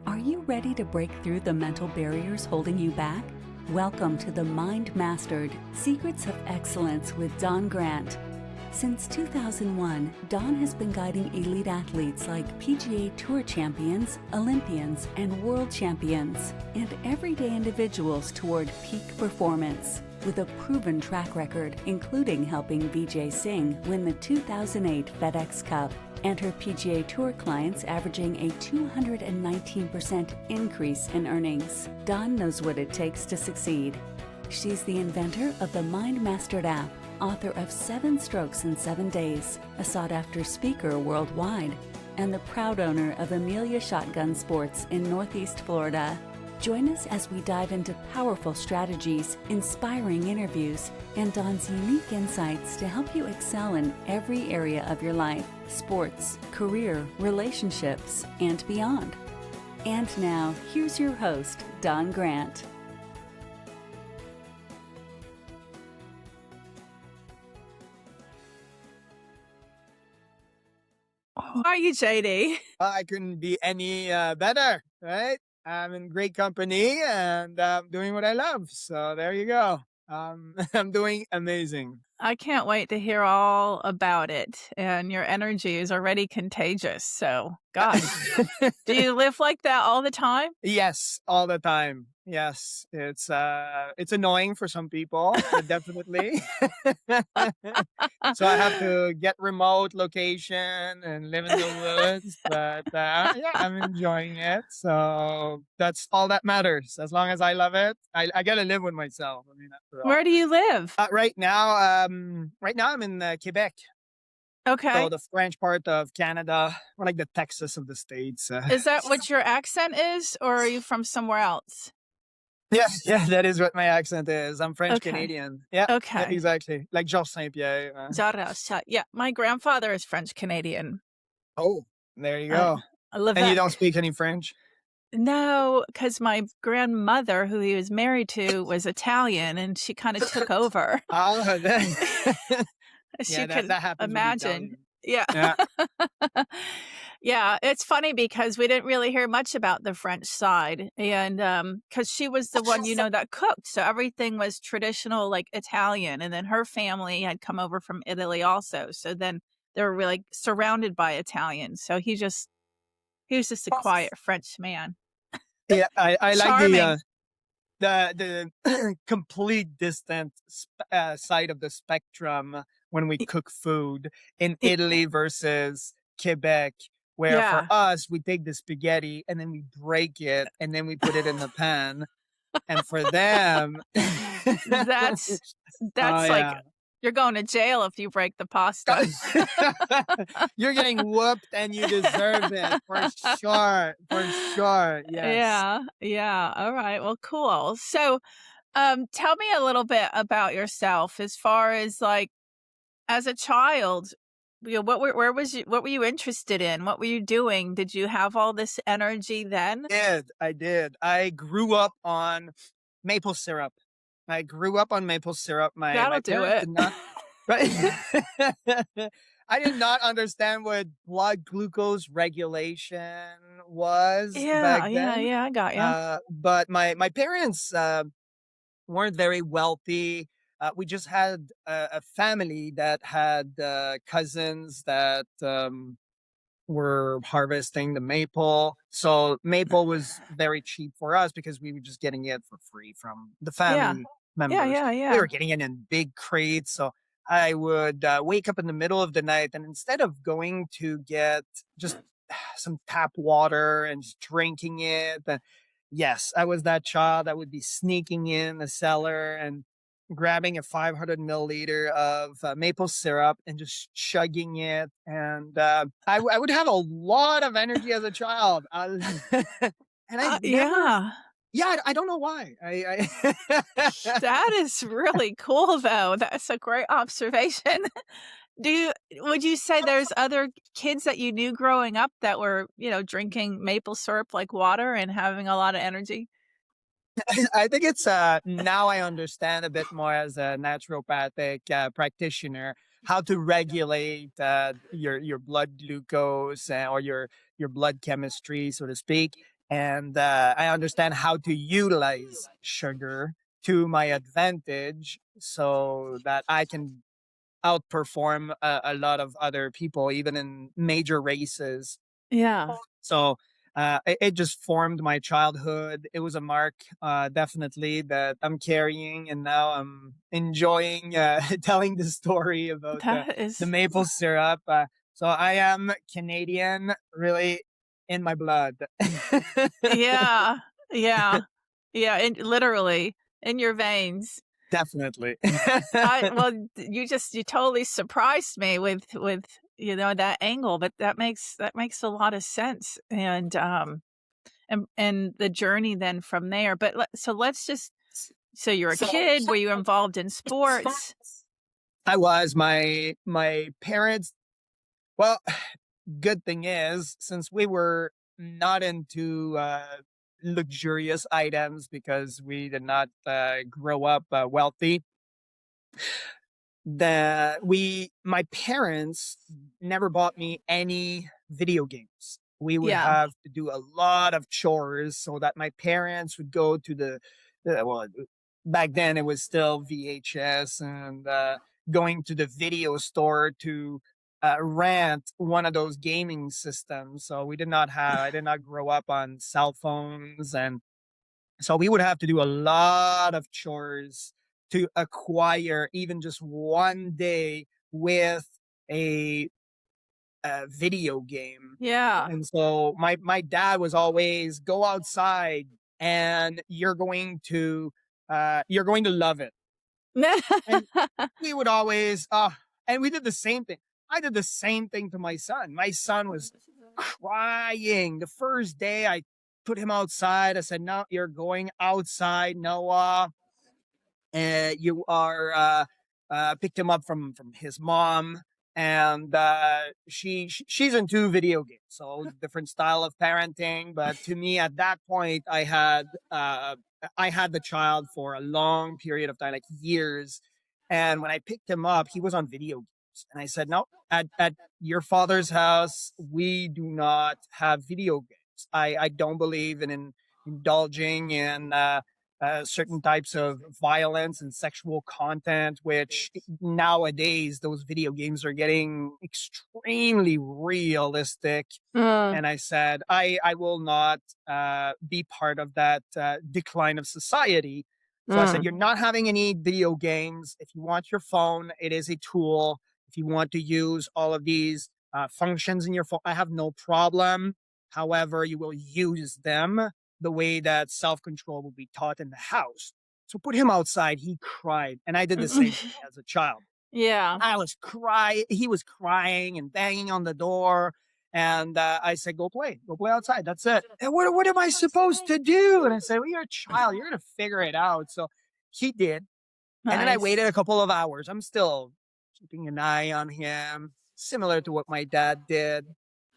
Are you ready to break through the mental barriers holding you back? Welcome to the Mind Mastered Secrets of Excellence with Don Grant. Since 2001, Don has been guiding elite athletes like PGA Tour champions, Olympians, and world champions, and everyday individuals toward peak performance. With a proven track record, including helping Vijay Singh win the 2008 FedEx Cup, and her PGA Tour clients averaging a 219% increase in earnings. Dawn knows what it takes to succeed. She's the inventor of the Mind Mastered app, author of 7 Strokes in 7 Days, a sought-after speaker worldwide, and the proud owner of Amelia Shotgun Sports in Northeast Florida. Join us as we dive into powerful strategies, inspiring interviews, and Dawn's unique insights to help you excel in every area of your life, sports, career, relationships, and beyond. And now, here's your host, Don Grant. How are you, JD? I couldn't be any better, right? I'm in great company and I'm doing what I love. So there you go. I'm doing amazing. I can't wait to hear all about it. And your energy is already contagious. So, gosh, do you live like that all the time? Yes, all the time. Yes, it's annoying for some people, definitely. So I have to get remote location and live in the woods, but yeah, I'm enjoying it. So that's all that matters. As long as I love it, I gotta live with myself. I mean, after all. Where do you live? Right now I'm in Quebec. Okay. So the French part of Canada, or like the Texas of the States. Is that what your accent is, or are you from somewhere else? Yeah, that is what my accent is. I'm French Okay. Canadian. Yeah, Okay. exactly. Like Georges Saint-Pierre. Yeah, my grandfather is French Canadian. Oh, there you go. And you don't speak any French? No, because my grandmother, who he was married to, was Italian, and she kind of took over. Oh, She that could happens with imagine. Italian. Yeah. Yeah. Yeah, it's funny because we didn't really hear much about the French side, and because she was the one, that cooked, so everything was traditional, like Italian, and then her family had come over from Italy also, so then they were really surrounded by Italians. So he was just a quiet French man. Yeah, I like Charming. the complete distant side of the spectrum when we cook food in Italy versus Quebec, where Yeah. for us, we take the spaghetti and then we break it and then we put it in the pan. And for them, That's like yeah. you're going to jail if you break the pasta. You're getting whooped and you deserve it for sure. For sure. Yes. Yeah. All right. Well, cool. So, tell me a little bit about yourself as far as like as a child. What were you interested in? What were you doing? Did you have all this energy then? I did. I grew up on maple syrup. My That'll do parents it. did not. Right? I did not understand what blood glucose regulation was back then. Yeah. I got you. But my parents weren't very wealthy. We just had a family that had cousins that were harvesting the maple. So maple was very cheap for us because we were just getting it for free from the family members. Yeah. We were getting it in big crates. So I would wake up in the middle of the night, and instead of going to get just some tap water and just drinking it, yes, I was that child that would be sneaking in the cellar and grabbing a 500 milliliter of maple syrup and just chugging it. And I would have a lot of energy as a child. And I I don't know why. That is really cool, though. That's a great observation. Would you say there's other kids that you knew growing up that were, drinking maple syrup like water and having a lot of energy? I think it's now I understand a bit more as a naturopathic practitioner how to regulate your blood glucose or your blood chemistry, so to speak. and I understand how to utilize sugar to my advantage so that I can outperform a lot of other people, even in major races. Yeah. So it just formed my childhood. It was a mark, definitely, that I'm carrying, and now I'm enjoying telling the story about That the is maple syrup. So I am Canadian, really, in my blood. yeah. Yeah. Yeah, and literally in your veins. Definitely. I well, you totally surprised me with, that angle, but that makes a lot of sense, and the journey then from there, but let's just so you're a kid, were you involved in sports? I was my parents. Well, good thing is, since we were not into luxurious items because we did not grow up wealthy, my parents never bought me any video games. We would Yeah. have to do a lot of chores so that my parents would go to well, back then it was still VHS, and going to the video store to rent one of those gaming systems. So I did not grow up on cell phones, and so we would have to do a lot of chores to acquire even just one day with a, video game. Yeah. And so my dad was always go outside and you're going to love it. And we would always and we did the same thing. I did the same thing to my son. My son was crying the first day I put him outside. I said, "No, you're going outside, Noah." And you are picked him up from his mom, and she's into video games, so different style of parenting. But to me, at that point, I had the child for a long period of time, like years. And when I picked him up, he was on video games, and I said, "No, at your father's house, we do not have video games. I don't believe in indulging in certain types of violence and sexual content, which nowadays those video games are getting extremely realistic." Uh, And I said, I will not be part of that decline of society. So I said, mm. you're not having any video games. If you want your phone, it is a tool. If you want to use all of these functions in your phone, I have no problem. However, you will use them the way that self control will be taught in the house. So put him outside. He cried. And I did the same thing as a child. Yeah. I was crying. He was crying and banging on the door. And I said, go play outside. That's it. And what am I supposed to do? And I said, well, you're a child. You're going to figure it out. So he did. And then I Nice. waited a couple of hours. I'm still keeping an eye on him, similar to what my dad did.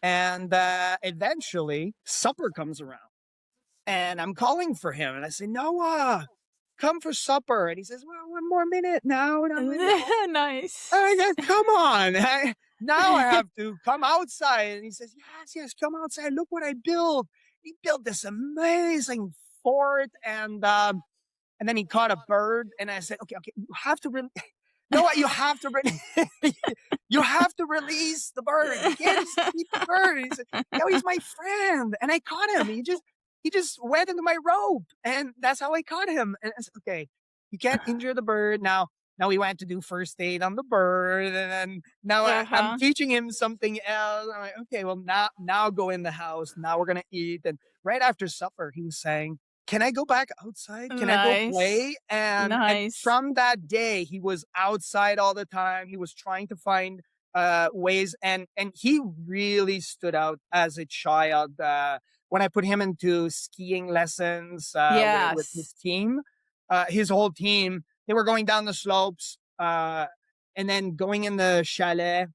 And eventually, supper comes around and I'm calling for him. And I say, Noah, come for supper. And he says, well, one more minute now. And I'm like, no. Nice. I said, come on. Now I have to come outside. And he says, yes, yes, come outside. Look what I built. He built this amazing fort. And then he caught a bird. And I said, okay, you have to really, no, you have to, you have to release the bird. You can't just keep the bird. And he said, no, he's my friend. And I caught him. He just went into my rope, and that's how I caught him. And I said, okay, you can't injure the bird. Now we went to do first aid on the bird, and then now I'm Uh-huh. teaching him something else. I'm like, okay, well now go in the house. Now we're gonna eat. And right after supper, he was saying, "Can I go back outside? Can I go Nice. play?" And Nice. from that day, he was outside all the time. He was trying to find ways, and he really stood out as a child. When I put him into skiing lessons with Yes. his whole team, they were going down the slopes and then going in the chalet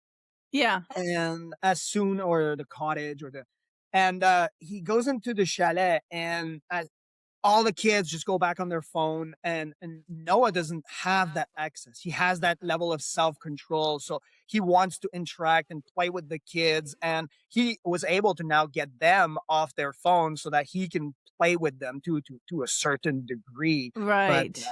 Yeah. and or the cottage and he goes into the chalet, and all the kids just go back on their phone, and Noah doesn't have that access. He has that level of self-control. So he wants to interact and play with the kids, and he was able to now get them off their phones so that he can play with them to a certain degree. But Right.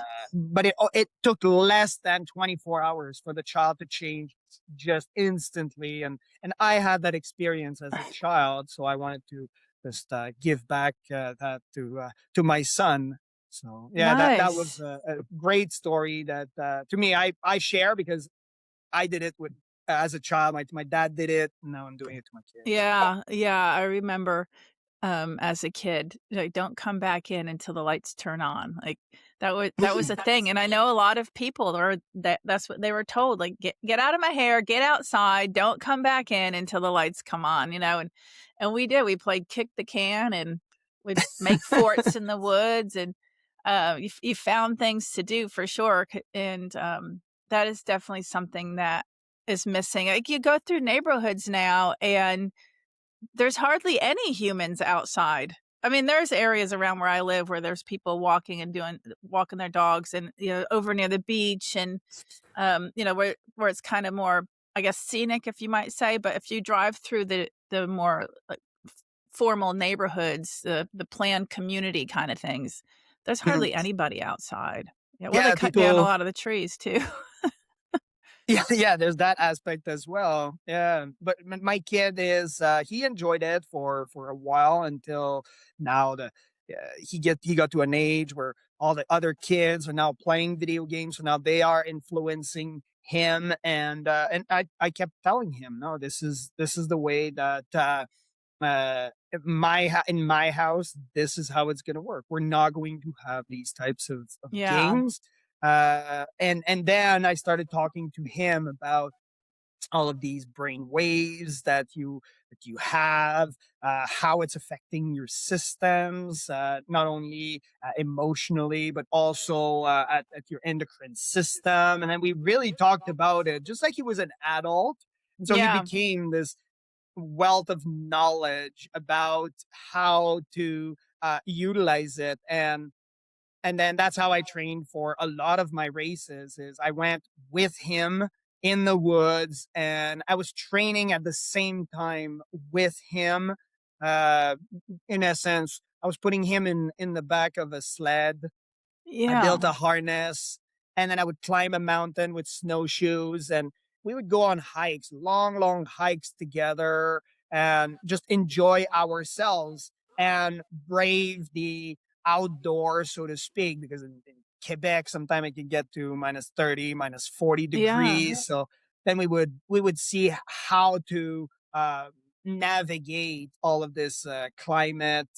it took less than 24 hours for the child to change just instantly, and I had that experience as a child, so I wanted to just give back that to my son. So yeah, that was Nice. a great story that to me I share because I did it with as a child. My dad did it. And now I'm doing it to my kids. Yeah, yeah, I remember, as a kid, like, "Don't come back in until the lights turn on." Like, that was a thing, and I know a lot of people are that's what they were told, like, "Get out of my hair, get outside, don't come back in until the lights come on," and we did, we played kick the can, and we'd make forts in the woods, and, you found things to do for sure, and, that is definitely something that is missing. Like, you go through neighborhoods now, and there's hardly any humans outside. I mean, there's areas around where I live where there's people walking and walking their dogs and, over near the beach and, where it's kind of more, I guess, scenic, if you might say. But if you drive through the more like formal neighborhoods, the planned community kind of things, there's Mhm. hardly anybody outside. Yeah, well, they Yeah, cut down a people. lot of the trees too. Yeah, yeah, there's that aspect as well. Yeah, but my kid is he enjoyed it for a while until now. He got to an age where all the other kids are now playing video games, so now they are influencing him, and I kept telling him, no, this is the way that in my house, this is how it's going to work. We're not going to have these types of Yeah. games. And then I started talking to him about all of these brain waves that you have, how it's affecting your systems, not only emotionally but also at your endocrine system. And then we really talked about it, just like he was an adult. And so he Yeah. became this wealth of knowledge about how to utilize it, and then that's how I trained for a lot of my races. Is I went with him in the woods, and I was training at the same time with him. uh in essence, I was putting him in the back of a sled. I Yeah. built a harness, and then I would climb a mountain with snowshoes, and we would go on hikes, long, long hikes together, and just enjoy ourselves and brave the outdoors, so to speak, because in Quebec, sometimes it can get to minus 30, minus 40 Yeah. degrees. So then we would see how to navigate all of this climate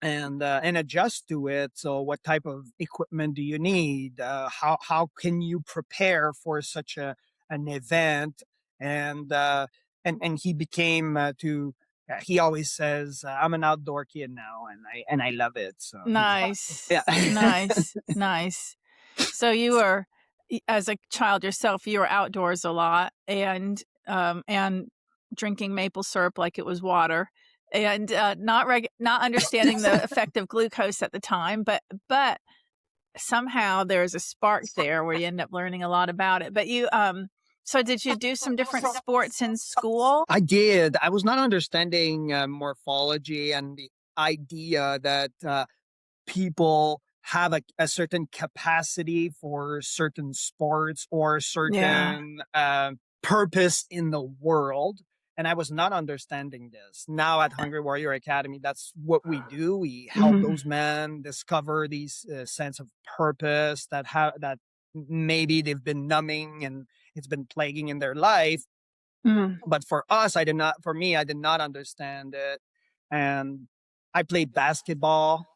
and adjust to it. So, what type of equipment do you need? How can you prepare for such an event? And and he became to. He always says, "I'm an outdoor kid now, and I love it." So he's yeah. Nice. Nice. Nice. So you were as a child yourself, you were outdoors a lot and drinking maple syrup like it was water and, not understanding the effect of glucose at the time, but somehow there's a spark there where you end up learning a lot about it. But so did you do some different sports in school? I did. I was not understanding morphology and the idea that people have a certain capacity for certain sports or Yeah. certain purpose in the world. And I was not understanding this. Now at Hungry Warrior Academy, that's what we do. We help Mhm. those men discover these sense of purpose that maybe they've been numbing and it's been plaguing in their life. Mm. But for us, I did not. For me, I did not understand it, and I played basketball.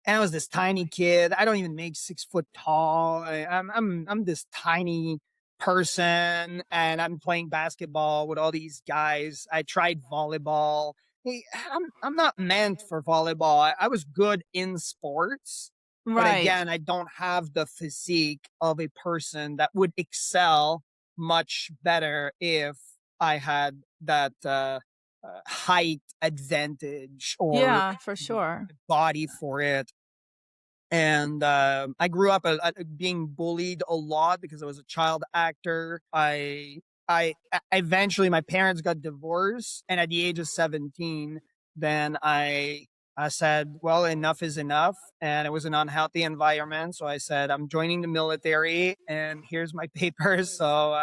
And I was this tiny kid. I don't even make 6 foot tall. I'm this tiny person, and I'm playing basketball with all these guys. I tried volleyball. Hey, I'm not meant for volleyball. I was good in sports, but Right. again, I don't have the physique of a person that would excel much better if I had that height advantage or Yeah, for the sure. body for it. And I grew up being bullied a lot because I was a child actor. I eventually my parents got divorced, and at the age of 17, then I said, well, enough is enough, and it was an unhealthy environment. So I said, I'm joining the military, and here's my papers. So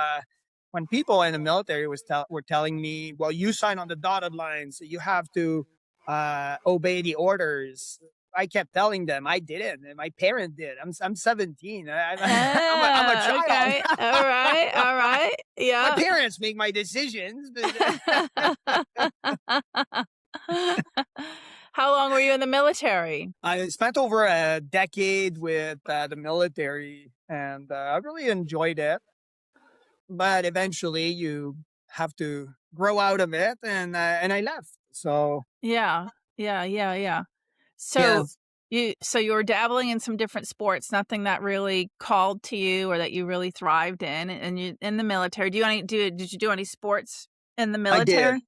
when people in the military were telling me, well, you sign on the dotted line, so you have to obey the orders. I kept telling them I didn't, and my parent did. I'm 17. I'm a Ah, child. okay. All right. All right. My Yeah. parents make my decisions. How long were you in the military? I spent over a decade with the military, and I really enjoyed it. But eventually, you have to grow out of it, and I left. So Yeah. Yeah. Yeah. Yeah. yeah, So you were dabbling in some different sports, nothing that really called to you or that you really thrived in, and you in the military. Did you do any sports in the I did. military?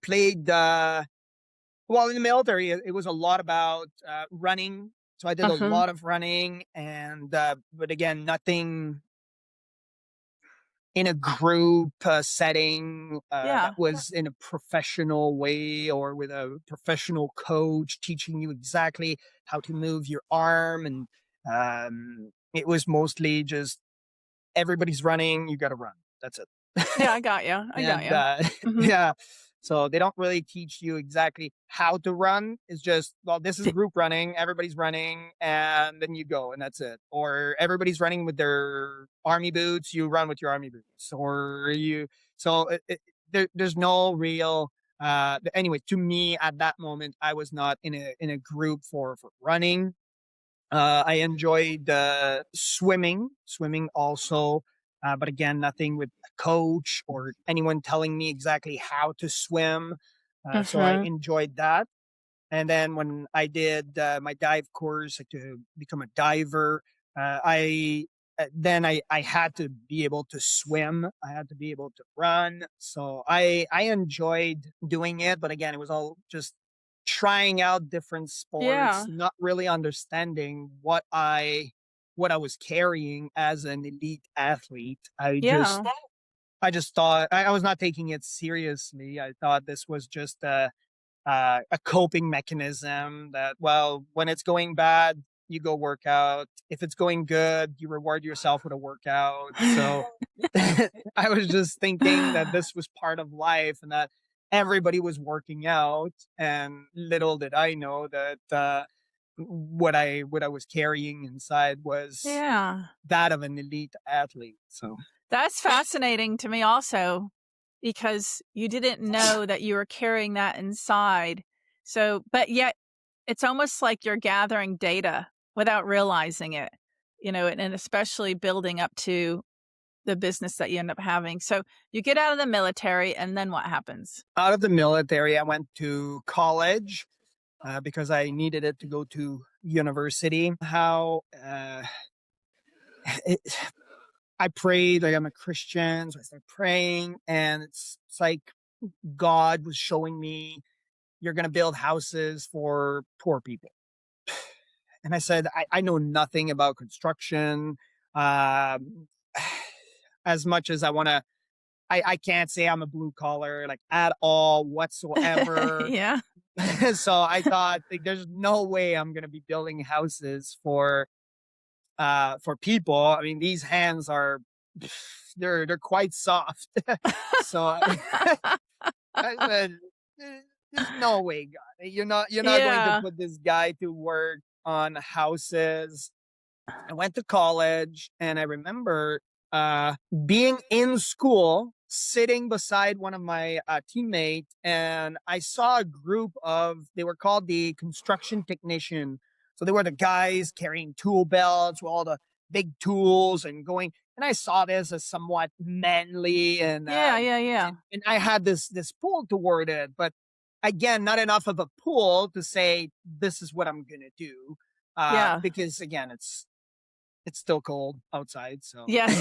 Played well in the military. It was a lot about running. So I did a Uh-huh. lot of running, and but again, nothing in a group setting that Yeah. was in a professional way or with a professional coach teaching you exactly how to move your arm. And it was mostly just everybody's running, you got to run. That's it. Yeah, I got you. I got And you. Mhm. yeah, so they don't really teach you exactly how to run. It's just, well, this is group running, everybody's running, and then you go, and that's it. Or everybody's running with their army boots, you run with your army boots. Or you, so there's no real. Anyway, to me at that moment, I was not in a group for running. I enjoyed swimming also, but again, nothing with a coach or anyone telling me exactly how to swim. So I Mhm. enjoyed that. And then when I did my dive course to become a diver, I then I had to be able to swim. I had to be able to run. So I enjoyed doing it, but again, it was all just trying out different sports, Yeah. not really understanding what I was carrying as an elite athlete. Yeah. I just thought I was not taking it seriously. I thought this was just a coping mechanism that, well, when it's going bad, you go work out. If it's going good, you reward yourself with a workout. So I was just thinking that this was part of life and that everybody was working out. And little did I know that what I was carrying inside was Yeah. that of an elite athlete. So That's fascinating to me also because you didn't know that you were carrying that inside. So, but yet it's almost like you're gathering data without realizing it, and especially building up to the business that you end up having. So you get out of the military and then what happens? out of the military, I went to college because I needed it to go to university. How it, I prayed, like I'm a Christian, so I started praying, and it's like God was showing me you're going to build houses for poor people. And I said, I know nothing about construction. Um, as much as I want to, I can't say I'm a blue collar like at all whatsoever. Yeah. So I thought like, there's no way I'm going to be building houses for people. I mean, these hands are they're quite soft. So I said, There's no way, God. You're not going to Yeah. put this guy to work on houses." I went to college, and I remember being in school, sitting beside one of my teammates, and I saw a group of, they were called the construction technician. So they were the guys carrying tool belts with all the big tools and going. And I saw this as somewhat manly, and Yeah. Yeah. Yeah. and I had this pull toward it, but again, not enough of a pull to say this is what I'm gonna do. Yeah. Because again, it's still cold outside, so Yes.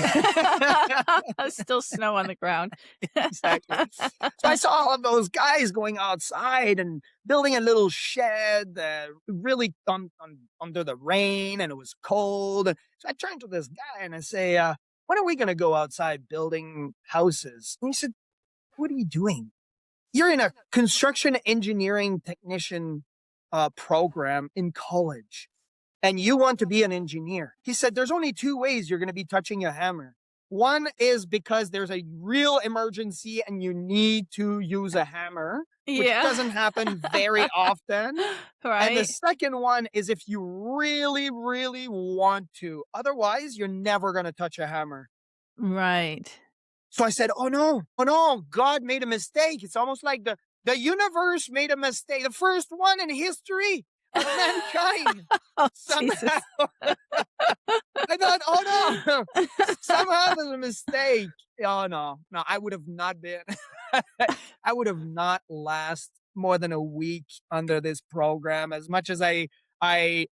Still snow on the ground. exactly. So I saw all of those guys going outside and building a little shed, really under the rain, and it was cold. So I turned to this guy and I say, when are we going to go outside building houses? And he said, what are you doing? You're in a construction engineering technician program in college, and you want to be an engineer. He said, there's only two ways you're going to be touching a hammer. One is because there's a real emergency and you need to use a hammer, which Yeah. doesn't happen very often. And the Right. second one is if you really, really want to. Otherwise, you're never going to touch a hammer. Right. So I said, oh no, God made a mistake. It's almost like the universe made a mistake. The first one in history of mankind. Oh, Somehow, Jesus. I thought, oh no, somehow there's a mistake. Oh no, I would have not been, I would have not last more than a week under this program. As much as I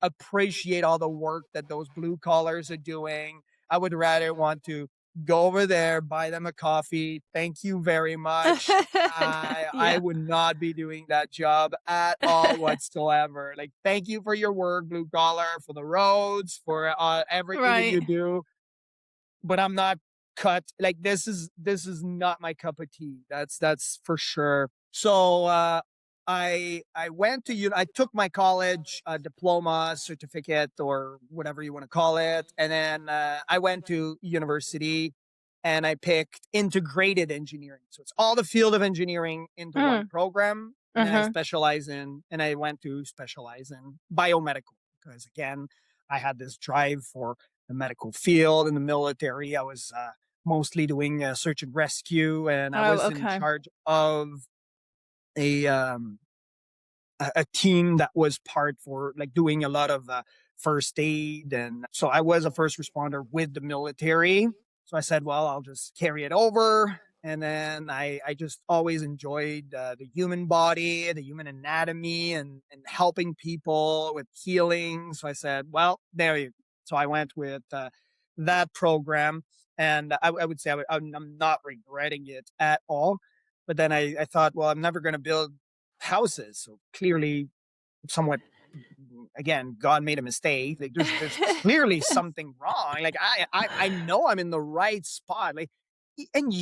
appreciate all the work that those blue collars are doing, I would rather want to go over there, buy them a coffee. Thank you very much. I Yeah. would not be doing that job at all whatsoever. Like, thank you for your work, blue collar, for the roads, for everything that Right. you do. But I'm not cut. Like, this is not my cup of tea. That's for sure. So I went to I took my college diploma, certificate, or whatever you want to call it, and then I went to university and I picked integrated engineering. So it's all the field of engineering into one Mm. program. And then Uh-huh. I went to specialize in biomedical because again, I had this drive for the medical field in the military. I was mostly doing search and rescue, and I Oh, was in okay. charge of a um, a team that was part for like doing a lot of first aid, and so I was a first responder with the military. So I said, well, I'll just carry it over. And then I just always enjoyed the human body, the human anatomy, and helping people with healing. So I said, well, there you go. So I went with that program, and I would say I'm not regretting it at all. But then I thought, well, I'm never going to build houses. So clearly, somewhat, again, God made a mistake. Like there's clearly something wrong. Like I know I'm in the right spot. Like, and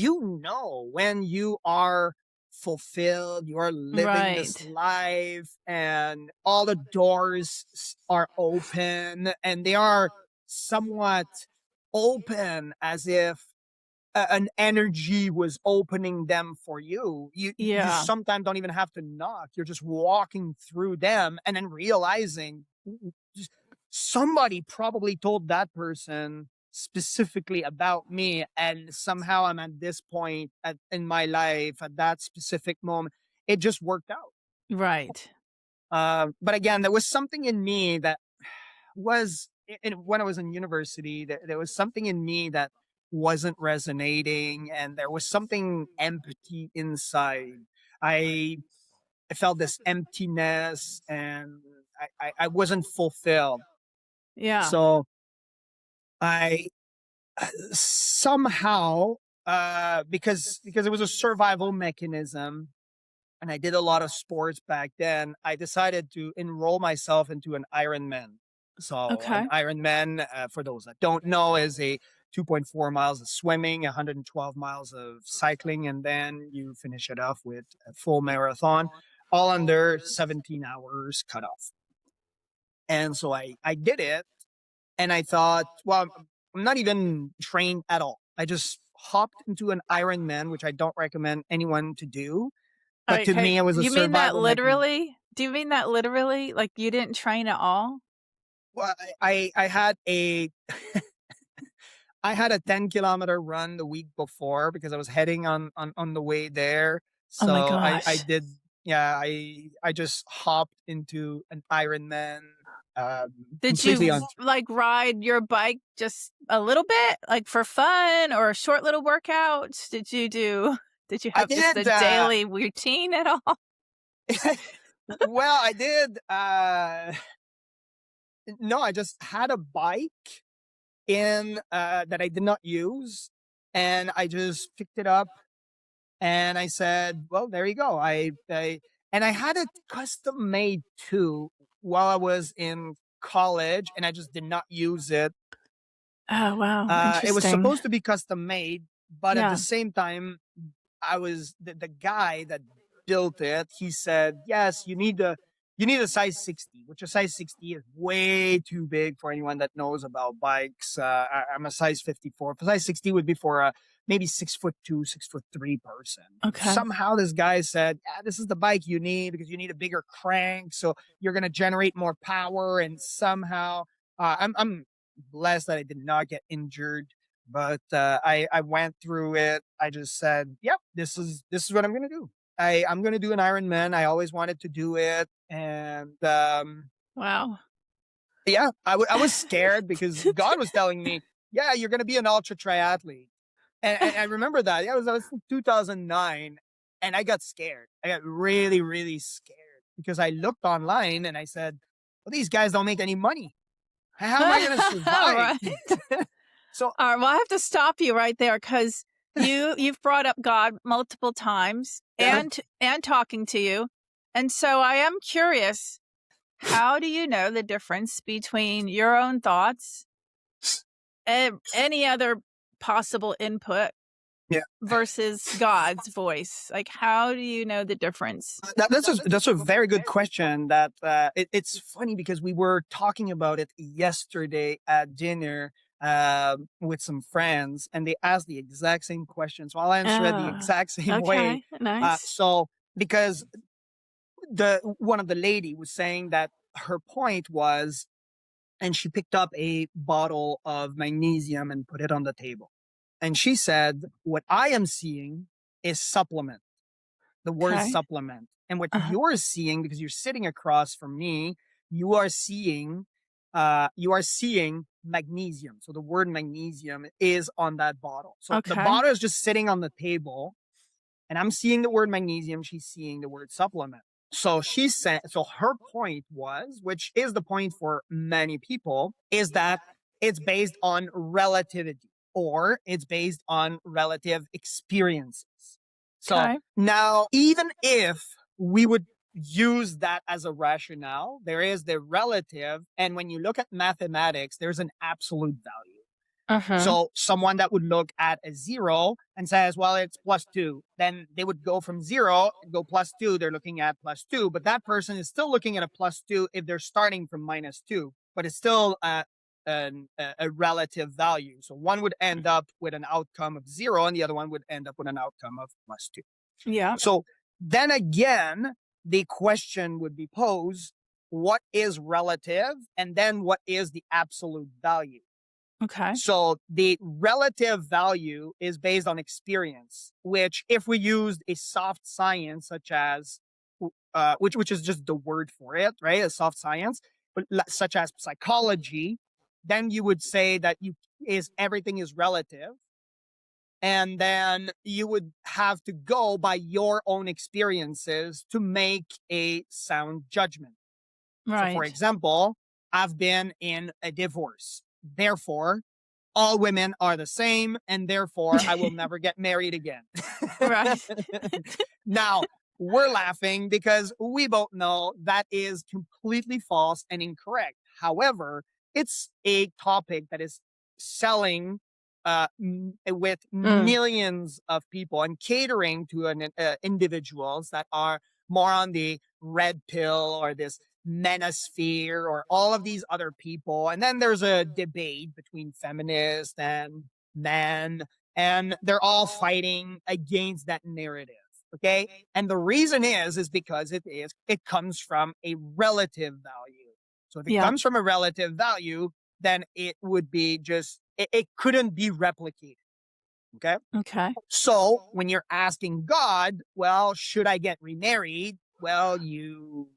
when you are fulfilled, you are living this Right. life, and all the doors are open, and they are somewhat open as if an energy was opening them for you. You Yeah. sometimes don't even have to knock. You're just walking through them and then realizing just somebody probably told that person specifically about me, and somehow I'm at this point in my life at that specific moment. It just worked out. Right. But again, there was something in me that when I was in university, there was something in me that wasn't resonating, and there was something empty inside. I I felt this emptiness, and I wasn't fulfilled. Yeah. So I somehow because it was a survival mechanism, and I did a lot of sports back then, I decided to enroll myself into an Ironman. So an Okay. Ironman, for those that don't know, is a 2.4 miles of swimming, 112 miles of cycling, and then you finish it off with a full marathon, all under 17 hours cut off. And so I did it, and I thought, well, I'm not even trained at all. I just hopped into an Ironman, which I don't recommend anyone to do. But to Okay. me, it was Do a you mean that survival mechanism. literally? Do you mean that literally? Like you didn't train at all? Well, I had a I had a 10-kilometer run the week before because I was heading on the way there. Oh my So I gosh. did, yeah, I just hopped into an Ironman, Did completely you on. like ride your bike just a little bit, like for fun or short little workouts? Did you I have just a did. daily routine at all? Well, I did. No, I just had a bike in that I did not use, and I just picked it up. And I said, well, there you go. And I had it custom made too while I was in college, and I just did not use it Oh, wow. It was Interesting. supposed to be custom made, but at the Yeah. same time, the guy that built it. He said, "Yes, you need a size 60, which a size 60 is way too big for anyone that knows about bikes. I'm a size 54. A size 60 would be for a maybe 6'2", 6'3" person." Okay. Somehow this guy said, "Yeah, this is the bike you need because you need a bigger crank, so you're gonna generate more power." And somehow, I'm blessed that I did not get injured, but I went through it. I just said, "Yep, this is what I'm gonna do. I'm gonna do an Ironman. I always wanted to do it." And Wow. yeah, I was scared because God was telling me, "Yeah, you're gonna be an ultra triathlete." And I remember that. Yeah, I was in 2009, and I got scared. I got really, really scared because I looked online and I said, "Well, these guys don't make any money. How am I gonna survive?" Right. So All right. Well, I have to stop you right there because you've brought up God multiple times yeah. and talking to you. And so I am curious, how do you know the difference between your own thoughts and any other possible input Yeah. versus God's voice? Like, how do you know the difference? That's a very good question. That it's funny because we were talking about it yesterday at dinner with some friends, and they asked the exact same question. So I'll answer it the Oh, exact same way. okay. Nice. So because the one of the lady was saying that her point was, and she picked up a bottle of magnesium and put it on the table, and she said, "What I am seeing is supplement." The word Okay. supplement. And what Uh-huh. you're seeing, because you're sitting across from me, you are seeing magnesium. So the word magnesium is on that bottle. So the Okay. bottle is just sitting on the table, and I'm seeing the word magnesium. She's seeing the word supplement. So she said, so her point was, which is the point for many people, is that it's based on relativity, or it's based on relative experiences. So Okay. now, even if we would use that as a rationale, there is the relative. And when you look at mathematics, there's an absolute value. Uh-huh. So someone that would look at a 0 and says, "Well, it's +2," then they would go from 0 and go +2. They're looking at +2, but that person is still looking at a +2 if they're starting from -2, but it's still a relative value. So one would end up with an outcome of 0, and the other one would end up with an outcome of +2. Yeah. So then again, the question would be posed, what is relative? And then what is the absolute value? Okay. So the relative value is based on experience, which if we used a soft science such as, which is just the word for it, right? A soft science, but such as psychology, then you would say that everything is relative. And then you would have to go by your own experiences to make a sound judgment. So for Right. example, I've been in a divorce. Therefore, all women are the same, and therefore I will never get married again. Right. Now, we're laughing because we both know that is completely false and incorrect. However, it's a topic that is selling with Mm. millions of people and catering to individuals that are more on the red pill or this manosphere or all of these other people. And then there's a debate between feminists and men, and they're all fighting against that narrative. Okay. And the reason is because it comes from a relative value. So if it Yeah. comes from a relative value, then it would be it couldn't be replicated. Okay. Okay. So when you're asking God, well, should I get remarried? Well, you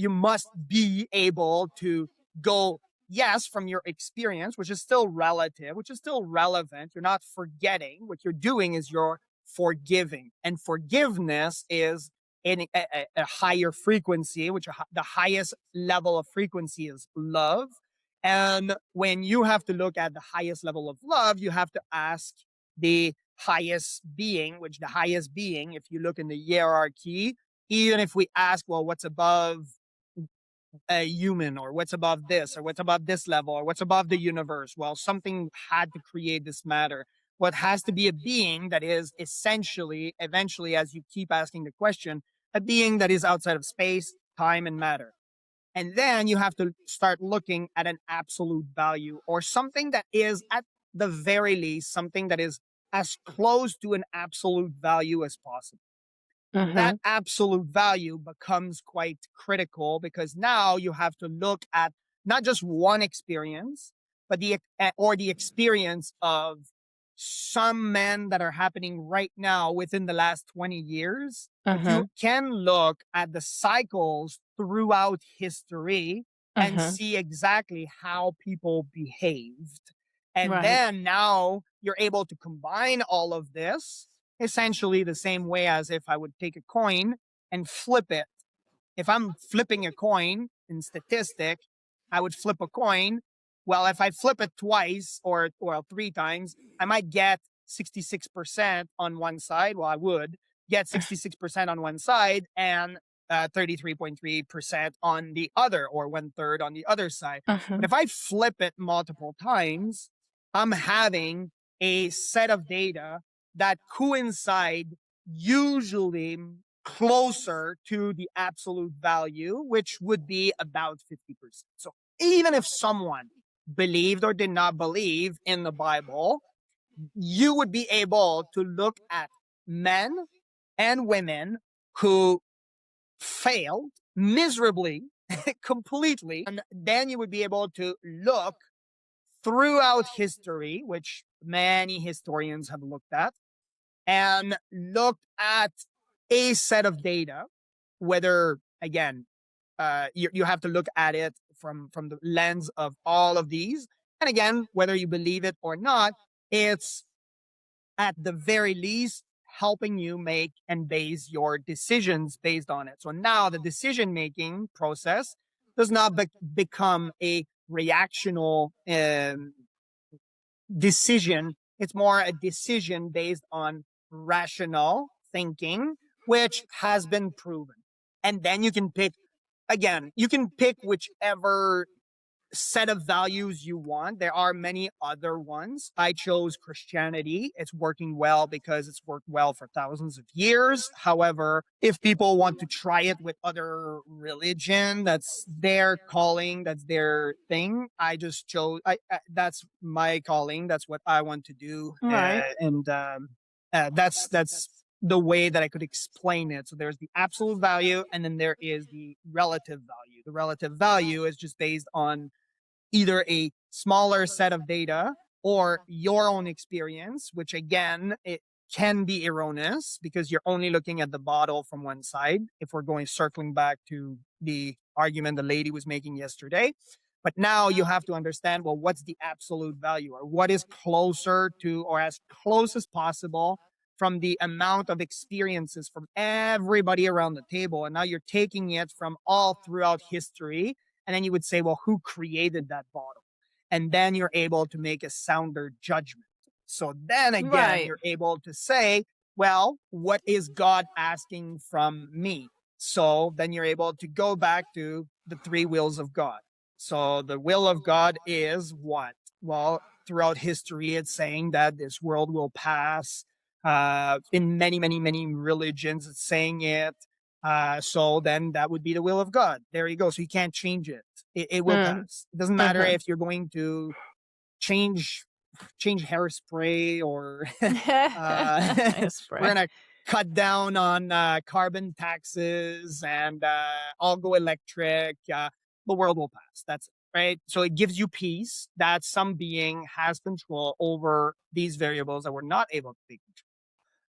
must be able to go, yes, from your experience, which is still relative, which is still relevant. You're not forgetting. What you're doing is you're forgiving, and forgiveness is in a higher frequency, which the highest level of frequency is love. And when you have to look at the highest level of love, you have to ask the highest being, which the highest being, if you look in the hierarchy, even if we ask, well, what's above a human, or what's above this, or what's above this level, or what's above the universe. Well, something had to create this matter. What has to be a being that is essentially, eventually, as you keep asking the question, a being that is outside of space, time, and matter. And then you have to start looking at an absolute value, or something that is, at the very least, something that is as close to an absolute value as possible. That Mhm. absolute value becomes quite critical, because now you have to look at not just one experience, but the experience of some men that are happening right now within the last 20 years. But you Mhm. can look at the cycles throughout history and Mhm. see exactly how people behaved. And Right. then now you're able to combine all of this, essentially the same way as if I would take a coin and flip it. If I'm flipping a coin in statistic, I would flip a coin. Well, if I flip it twice or well, three times, I might get 66% on one side. Well, I would get 66% on one side and 33.3% on the other, or one third on the other side. But Mhm. if I flip it multiple times, I'm having a set of data that coincide usually closer to the absolute value, which would be about 50%. So even if someone believed or did not believe in the Bible, you would be able to look at men and women who failed miserably, completely. And then you would be able to look throughout history, which many historians have looked at, and looked at a set of data, whether, again, you have to look at it from the lens of all of these. And again, whether you believe it or not, it's at the very least helping you make and base your decisions based on it. So now the decision making process does not become a reactional decision. It's more a decision based on rational thinking, which has been proven. And then you can pick, again, you can pick whichever set of values you want. There are many other ones. I chose Christianity. It's working well because it's worked well for thousands of years. However, if people want to try it with other religion, that's their calling, that's their thing. I just chose, that's my calling. That's what I want to do. Right. That's the way that I could explain it. So there's the absolute value, and then there is the relative value. The relative value is just based on either a smaller set of data or your own experience, which again, it can be erroneous because you're only looking at the bottle from one side. If we're going circling back to the argument the lady was making yesterday. But now you have to understand, well, what's the absolute value, or what is closer to, or as close as possible from the amount of experiences from everybody around the table. And now you're taking it from all throughout history, and then you would say, well, who created that bottle? And then you're able to make a sounder judgment. So then again, Right. you're able to say, well, what is God asking from me? So then you're able to go back to the three wills of God. So the will of God is what? Well, throughout history, it's saying that this world will pass. In many, many, many religions, it's saying it. So then that would be the will of God. There you go. So you can't change it. It will Mm. pass. It doesn't matter Mhm. if you're going to change hairspray, or we're Spray. gonna cut down on carbon taxes and all go electric. The world will pass. That's it, right? So it gives you peace that some being has control over these variables that we're not able to take control.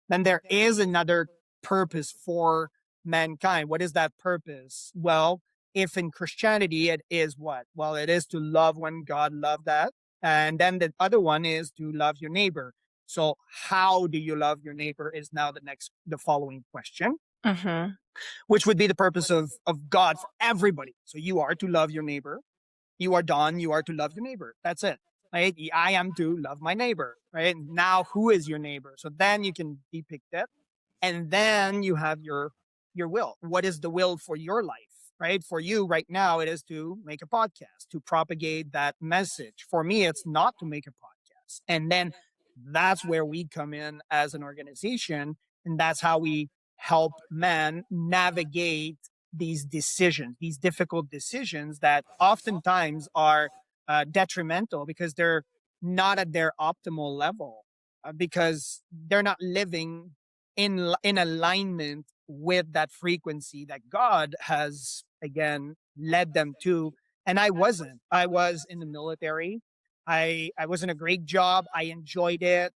Then there is another purpose for mankind. What is that purpose? Well, if in Christianity it is what? Well, it is to love when God loved that. And then the other one is to love your neighbor. So how do you love your neighbor is now the following question, Mhm. which would be the purpose of God for everybody. So you are to love your neighbor. You are Don, you are to love your neighbor. That's it. Right? I am to love my neighbor. Right? Now who is your neighbor? So then you can depict it. And then you have your will. What is the will for your life? right? For you right now, it is to make a podcast, to propagate that message. For me, it's not to make a podcast. And then that's where we come in as an organization. And that's how we help men navigate these decisions, these difficult decisions that oftentimes are detrimental because they're not at their optimal level, because they're not living in alignment with that frequency that God has again led them to. And I wasn't. I was in the military. I was in a great job. I enjoyed it.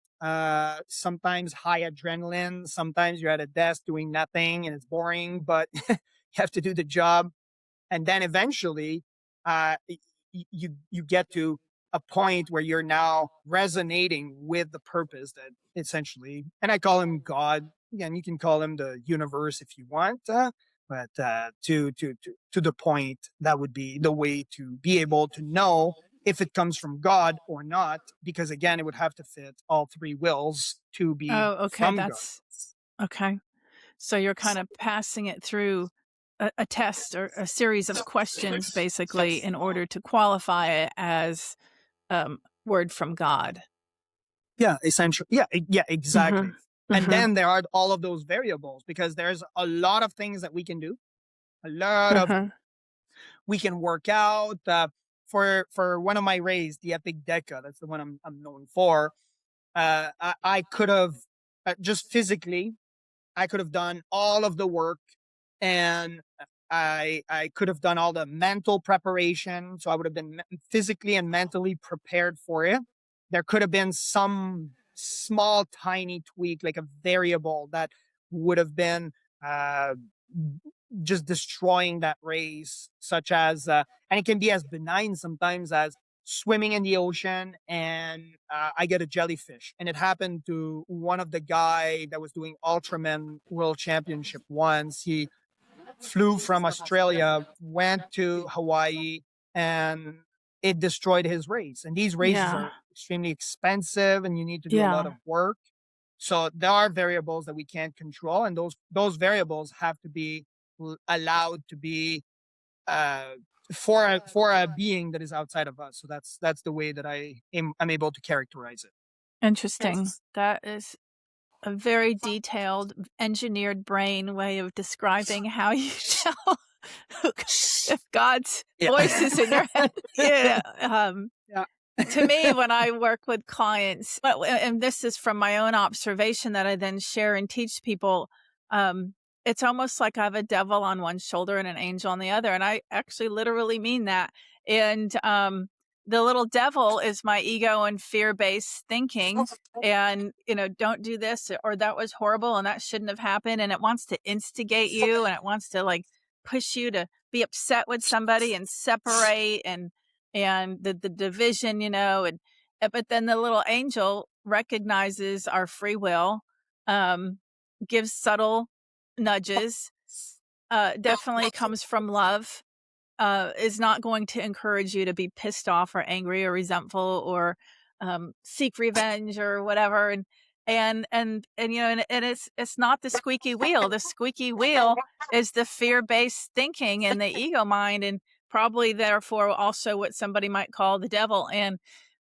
Sometimes high adrenaline. Sometimes you're at a desk doing nothing and it's boring, but you have to do the job. And then eventually, you get to a point where you're now resonating with the purpose that essentially, and I call him God. Again, you can call him the universe if you want, but to the point, that would be the way to be able to know if it comes from God or not, because again, it would have to fit all three wills to be Oh, okay. from God. That's okay. So you're kind of passing it through a test or a series of questions, basically, in order to qualify it as word from God. Yeah, essentially. Yeah, yeah, exactly. Mm-hmm. And Mm-hmm. then there are all of those variables because there's a lot of things that we can do. A lot of Uh-huh. we can work out. For one of my races, the Epic Deca, that's the one I'm known for. I could have just physically, I could have done all of the work, and I could have done all the mental preparation. So I would have been physically and mentally prepared for it. There could have been some small, tiny tweak, like a variable that would have been uh, just destroying that race, such as, and it can be as benign sometimes as swimming in the ocean and I get a jellyfish. And it happened to one of the guy that was doing Ultraman World Championship once. He flew from Australia, went to Hawaii, and it destroyed his race. And these races Yeah. are extremely expensive and you need to do a lot Yeah. of work. So there are variables that we can't control, and those variables have to be allowed to be uh, for a being that is outside of us. So that's the way that I'm able to characterize it. Interesting. That is a very detailed, engineered brain way of describing how you tell if God's Yeah. voice is in your head. Yeah. Yeah. To me, when I work with clients, and this is from my own observation that I then share and teach people, it's almost like I have a devil on one shoulder and an angel on the other. And I actually literally mean that. And the little devil is my ego and fear-based thinking. And, don't do this or that was horrible and that shouldn't have happened. And it wants to instigate you and it wants to like push you to be upset with somebody and separate and the division, but then the little angel recognizes our free will, gives subtle nudges, definitely comes from love, is not going to encourage you to be pissed off or angry or resentful or seek revenge or whatever. And it's not the squeaky wheel. The squeaky wheel is the fear-based thinking and the ego mind, and probably therefore also what somebody might call the devil.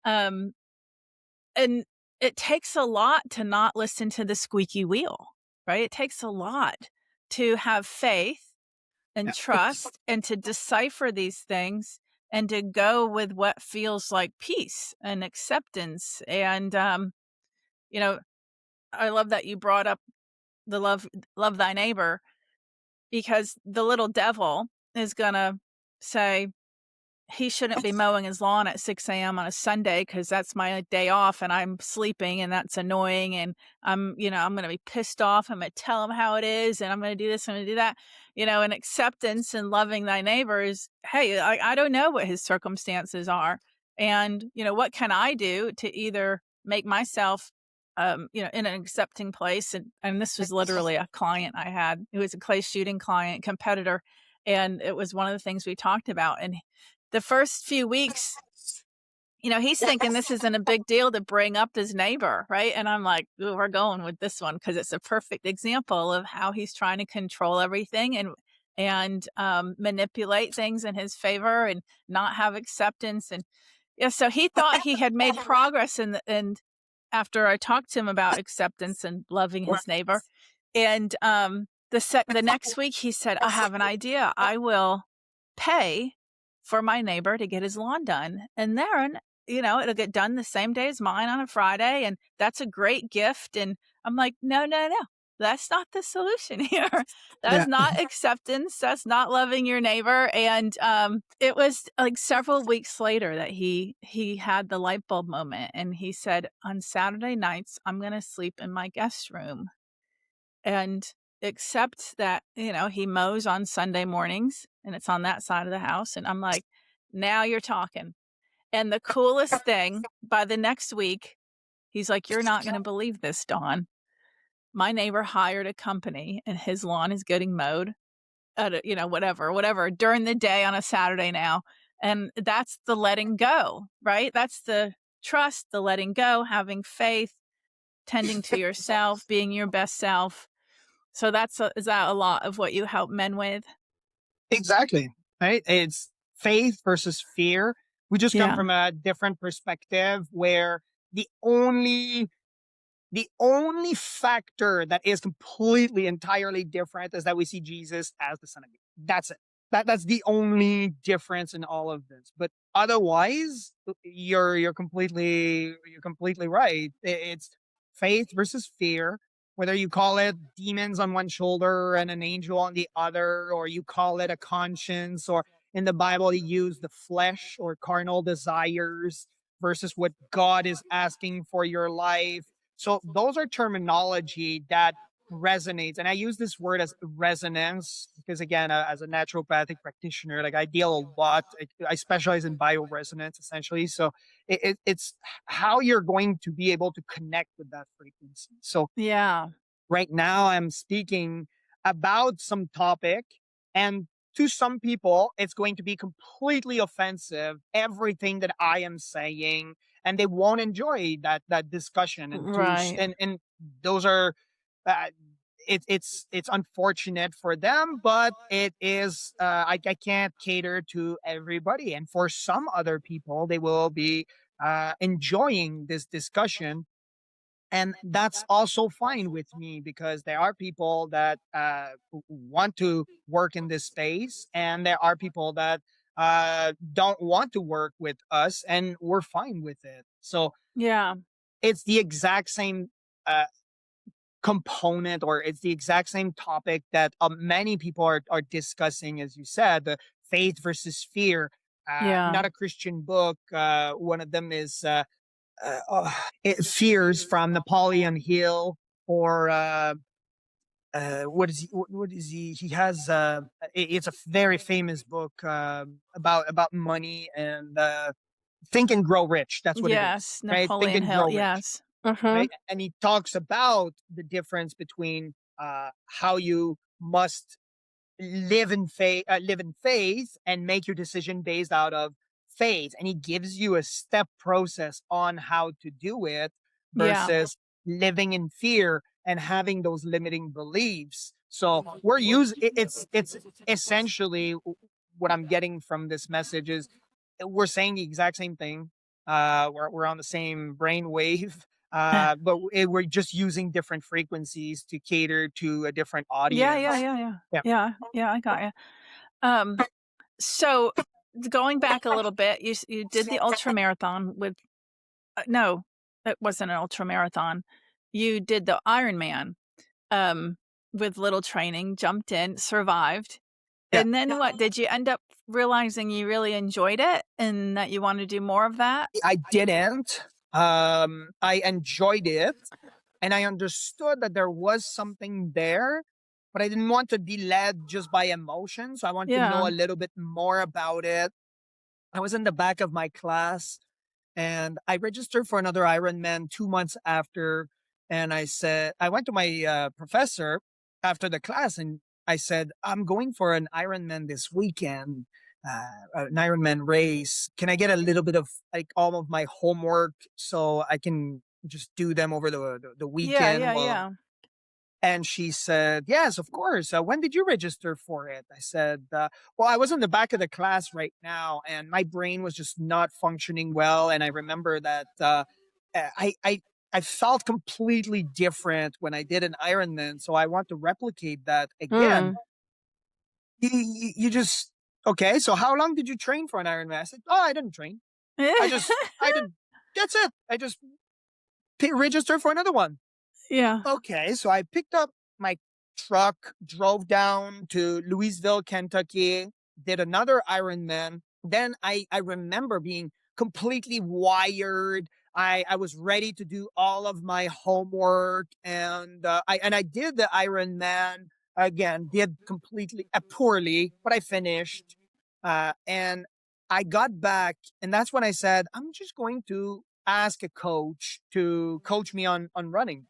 Um, and it takes a lot to not listen to the squeaky wheel, right? It takes a lot to have faith and trust and to decipher these things and to go with what feels like peace and acceptance. And, I love that you brought up the love thy neighbor, because the little devil is going to say, he shouldn't be mowing his lawn at 6 a.m. on a Sunday because that's my day off and I'm sleeping and that's annoying. And I'm going to be pissed off. I'm going to tell him how it is and I'm going to do this, I'm going to do that. And acceptance and loving thy neighbor is, hey, I don't know what his circumstances are. And, what can I do to either make myself, in an accepting place. And this was literally a client I had. It was a clay shooting client, competitor. And it was one of the things we talked about. And the first few weeks, he's thinking this isn't a big deal to bring up his neighbor, right? And I'm like, ooh, we're going with this one because it's a perfect example of how he's trying to control everything. And and manipulate things in his favor and not have acceptance. And yeah, so he thought he had made progress and after I talked to him about acceptance and loving his neighbor. And the next week he said, I have an idea. I will pay for my neighbor to get his lawn done. And then, it'll get done the same day as mine on a Friday. And that's a great gift. And I'm like, no, no, no. That's not the solution here. That's Yeah. not acceptance. That's not loving your neighbor. And it was like several weeks later that he had the light bulb moment, and he said, on Saturday nights, I'm going to sleep in my guest room and accept that, he mows on Sunday mornings and it's on that side of the house. And I'm like, now you're talking. And the coolest thing, by the next week, he's like, you're not going to believe this, Dawn. My neighbor hired a company and his lawn is getting mowed at whatever during the day on a Saturday now. And that's the letting go, right? That's the trust, the letting go, having faith, tending to yourself, being your best self. So is that a lot of what you help men with? Exactly. Right. It's faith versus fear. We just come Yeah. from a different perspective where the only factor that is completely entirely different is that we see Jesus as the Son of God. That's it. That's the only difference in all of this. But otherwise, you're completely right. It's faith versus fear. Whether you call it demons on one shoulder and an angel on the other, or you call it a conscience, or in the Bible you use the flesh or carnal desires versus what God is asking for your life. So those are terminology that resonates. And I use this word as resonance because, again, as a naturopathic practitioner, like I deal a lot. I specialize in bioresonance, essentially. So it's how you're going to be able to connect with that frequency. So Yeah. right now I'm speaking about some topic, and to some people it's going to be completely offensive, everything that I am saying, and they won't enjoy that discussion. Right. And those are uh, it's unfortunate for them, but it is I can't cater to everybody, and for some other people they will be enjoying this discussion, and that's also fine with me because there are people that want to work in this space, and there are people that don't want to work with us, and we're fine with it. So Yeah. it's the exact same uh, component, or it's the exact same topic that many people are discussing, as you said, the faith versus fear. Yeah. Not a Christian book. One of them is uh, uh, Fears from Napoleon Hill, or what is he has it's a very famous book about money, and Think and Grow Rich. That's what it is, Yes. right? Think Napoleon and Hill. Grow Rich, Yes. Mm-hmm. right? And he talks about the difference between how you must live in faith and make your decision based out of faith, and he gives you a step process on how to do it Yeah. versus living in fear and having those limiting beliefs. So we're using it's essentially what I'm getting from this message is we're saying the exact same thing. We're on the same brain wave, but we're just using different frequencies to cater to a different Yeah, audience. yeah, yeah, yeah. Yeah. Yeah, yeah, I got you. So going back a little bit, you did the ultra marathon with no, it wasn't an ultra marathon. You did the Ironman um, with little training, jumped in, survived. Yeah. And then what? Did you end up realizing you really enjoyed it and that you want to do more of that? I didn't. I enjoyed it, and I understood that there was something there, but I didn't want to be led just by emotion. So I want to know Yeah. a little bit more about it. I was in the back of my class, and I registered for another Ironman 2 months after. And I went to my professor after the class, and I said, I'm going for an Ironman this weekend, an Ironman race. Can I get a little bit of like all of my homework so I can just do them over the Yeah, weekend? yeah, Well, yeah. And she said, yes, of course. When did you register for it? I said, well, I was in the back of the class right now, and my brain was just not functioning well. And I remember that I, I, I felt completely different when I did an Ironman. So I want to replicate that again. Mm. You just, okay. So how long did you train for an Ironman? I said, oh, I didn't train. I did. That's it. I just registered for another one. Yeah. Okay, so I picked up my truck, drove down to Louisville, Kentucky, did another Ironman. Then I remember being completely wired. I was ready to do all of my homework, and I did the Ironman again. Did completely poorly, but I finished. And I got back, and that's when I said, I'm just going to ask a coach to coach me on running.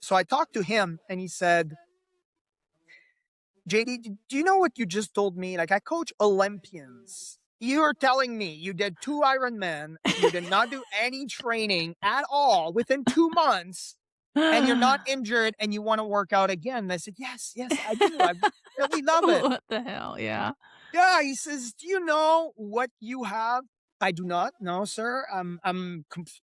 So I talked to him and he said, JD, do you know what you just told me? Like, I coach Olympians. You're telling me you did 2 Ironman, you did not do any training at all within 2 months, and you're not injured and you want to work out again. And I said, yes, I do. I really love it. What the hell? Yeah. Yeah, he says, do you know what you have? I do not. No, sir.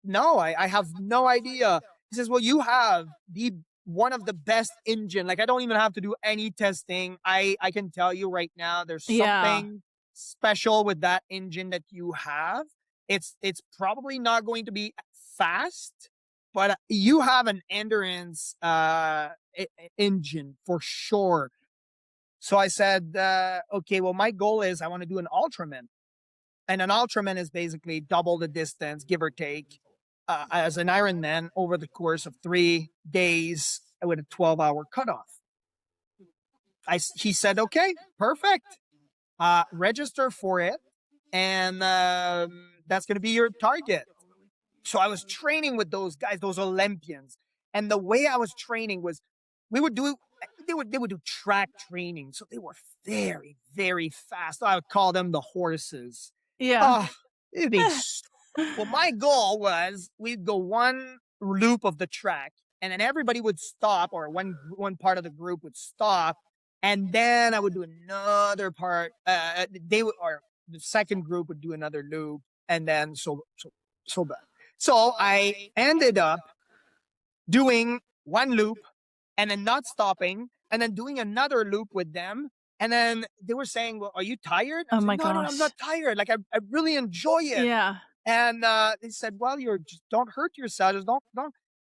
No, I have no idea. He says, well, you have the one of the best engine. Like, I don't even have to do any testing. I can tell you right now, there's Yeah. something special with that engine that you have. It's probably not going to be fast, but you have an endurance engine for sure. So I said, okay, well, my goal is I want to do an Ultraman. And an Ultraman is basically double the distance, give or take, as an Ironman over the course of 3 days with a 12-hour cutoff. He said, okay, perfect. Register for it. And that's going to be your target. So I was training with those guys, those Olympians. And the way I was training was we would do they would do track training. So they were very, very fast. I would call them the horses. Yeah. Oh, it'd be well, my goal was we'd go one loop of the track and then everybody would stop, or one part of the group would stop, and then I would do another part. Or the second group would do another loop, and then so back. So I ended up doing one loop and then not stopping and then doing another loop with them. And then they were saying, well, are you tired? I Oh said, my no, gosh. I'm not tired. Like, I really enjoy it. Yeah. And they said, well, just don't hurt yourself. Just don't.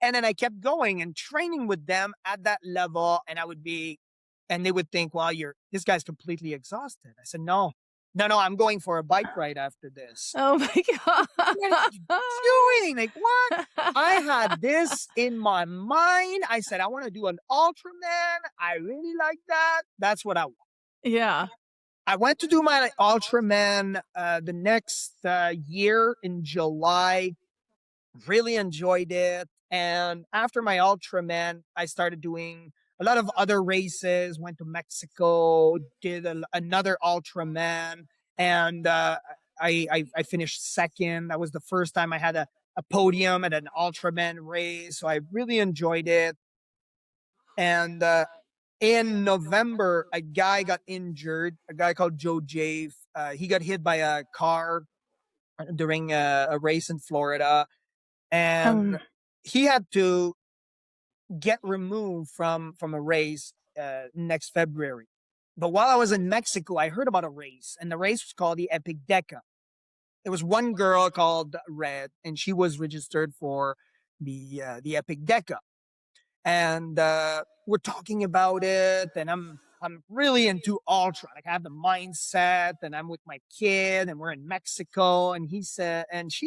And then I kept going and training with them at that level. And and they would think, well, this guy's completely exhausted. I said, no, I'm going for a bike ride after this. Oh my What are you god. doing? Like, what? I had this in my mind. I said, I want to do an Ultraman. I really like that. That's what I want. Yeah. I went to do my Ultraman the next year in July. Really enjoyed it. And after my Ultraman, I started doing a lot of other races. Went to Mexico, did another Ultraman, and I finished second. That was the first time I had a podium at an Ultraman race. So I really enjoyed it. And in November, a guy got injured, a guy called Joe Jave. He got hit by a car during a race in Florida, and he had to get removed from a race next February. But while I was in Mexico, I heard about a race, and the race was called the Epic Deca. There was one girl called Red, and she was registered for the Epic Deca. And we're talking about it, and I'm really into ultra. Like, I have the mindset, and I'm with my kid, and we're in Mexico. And she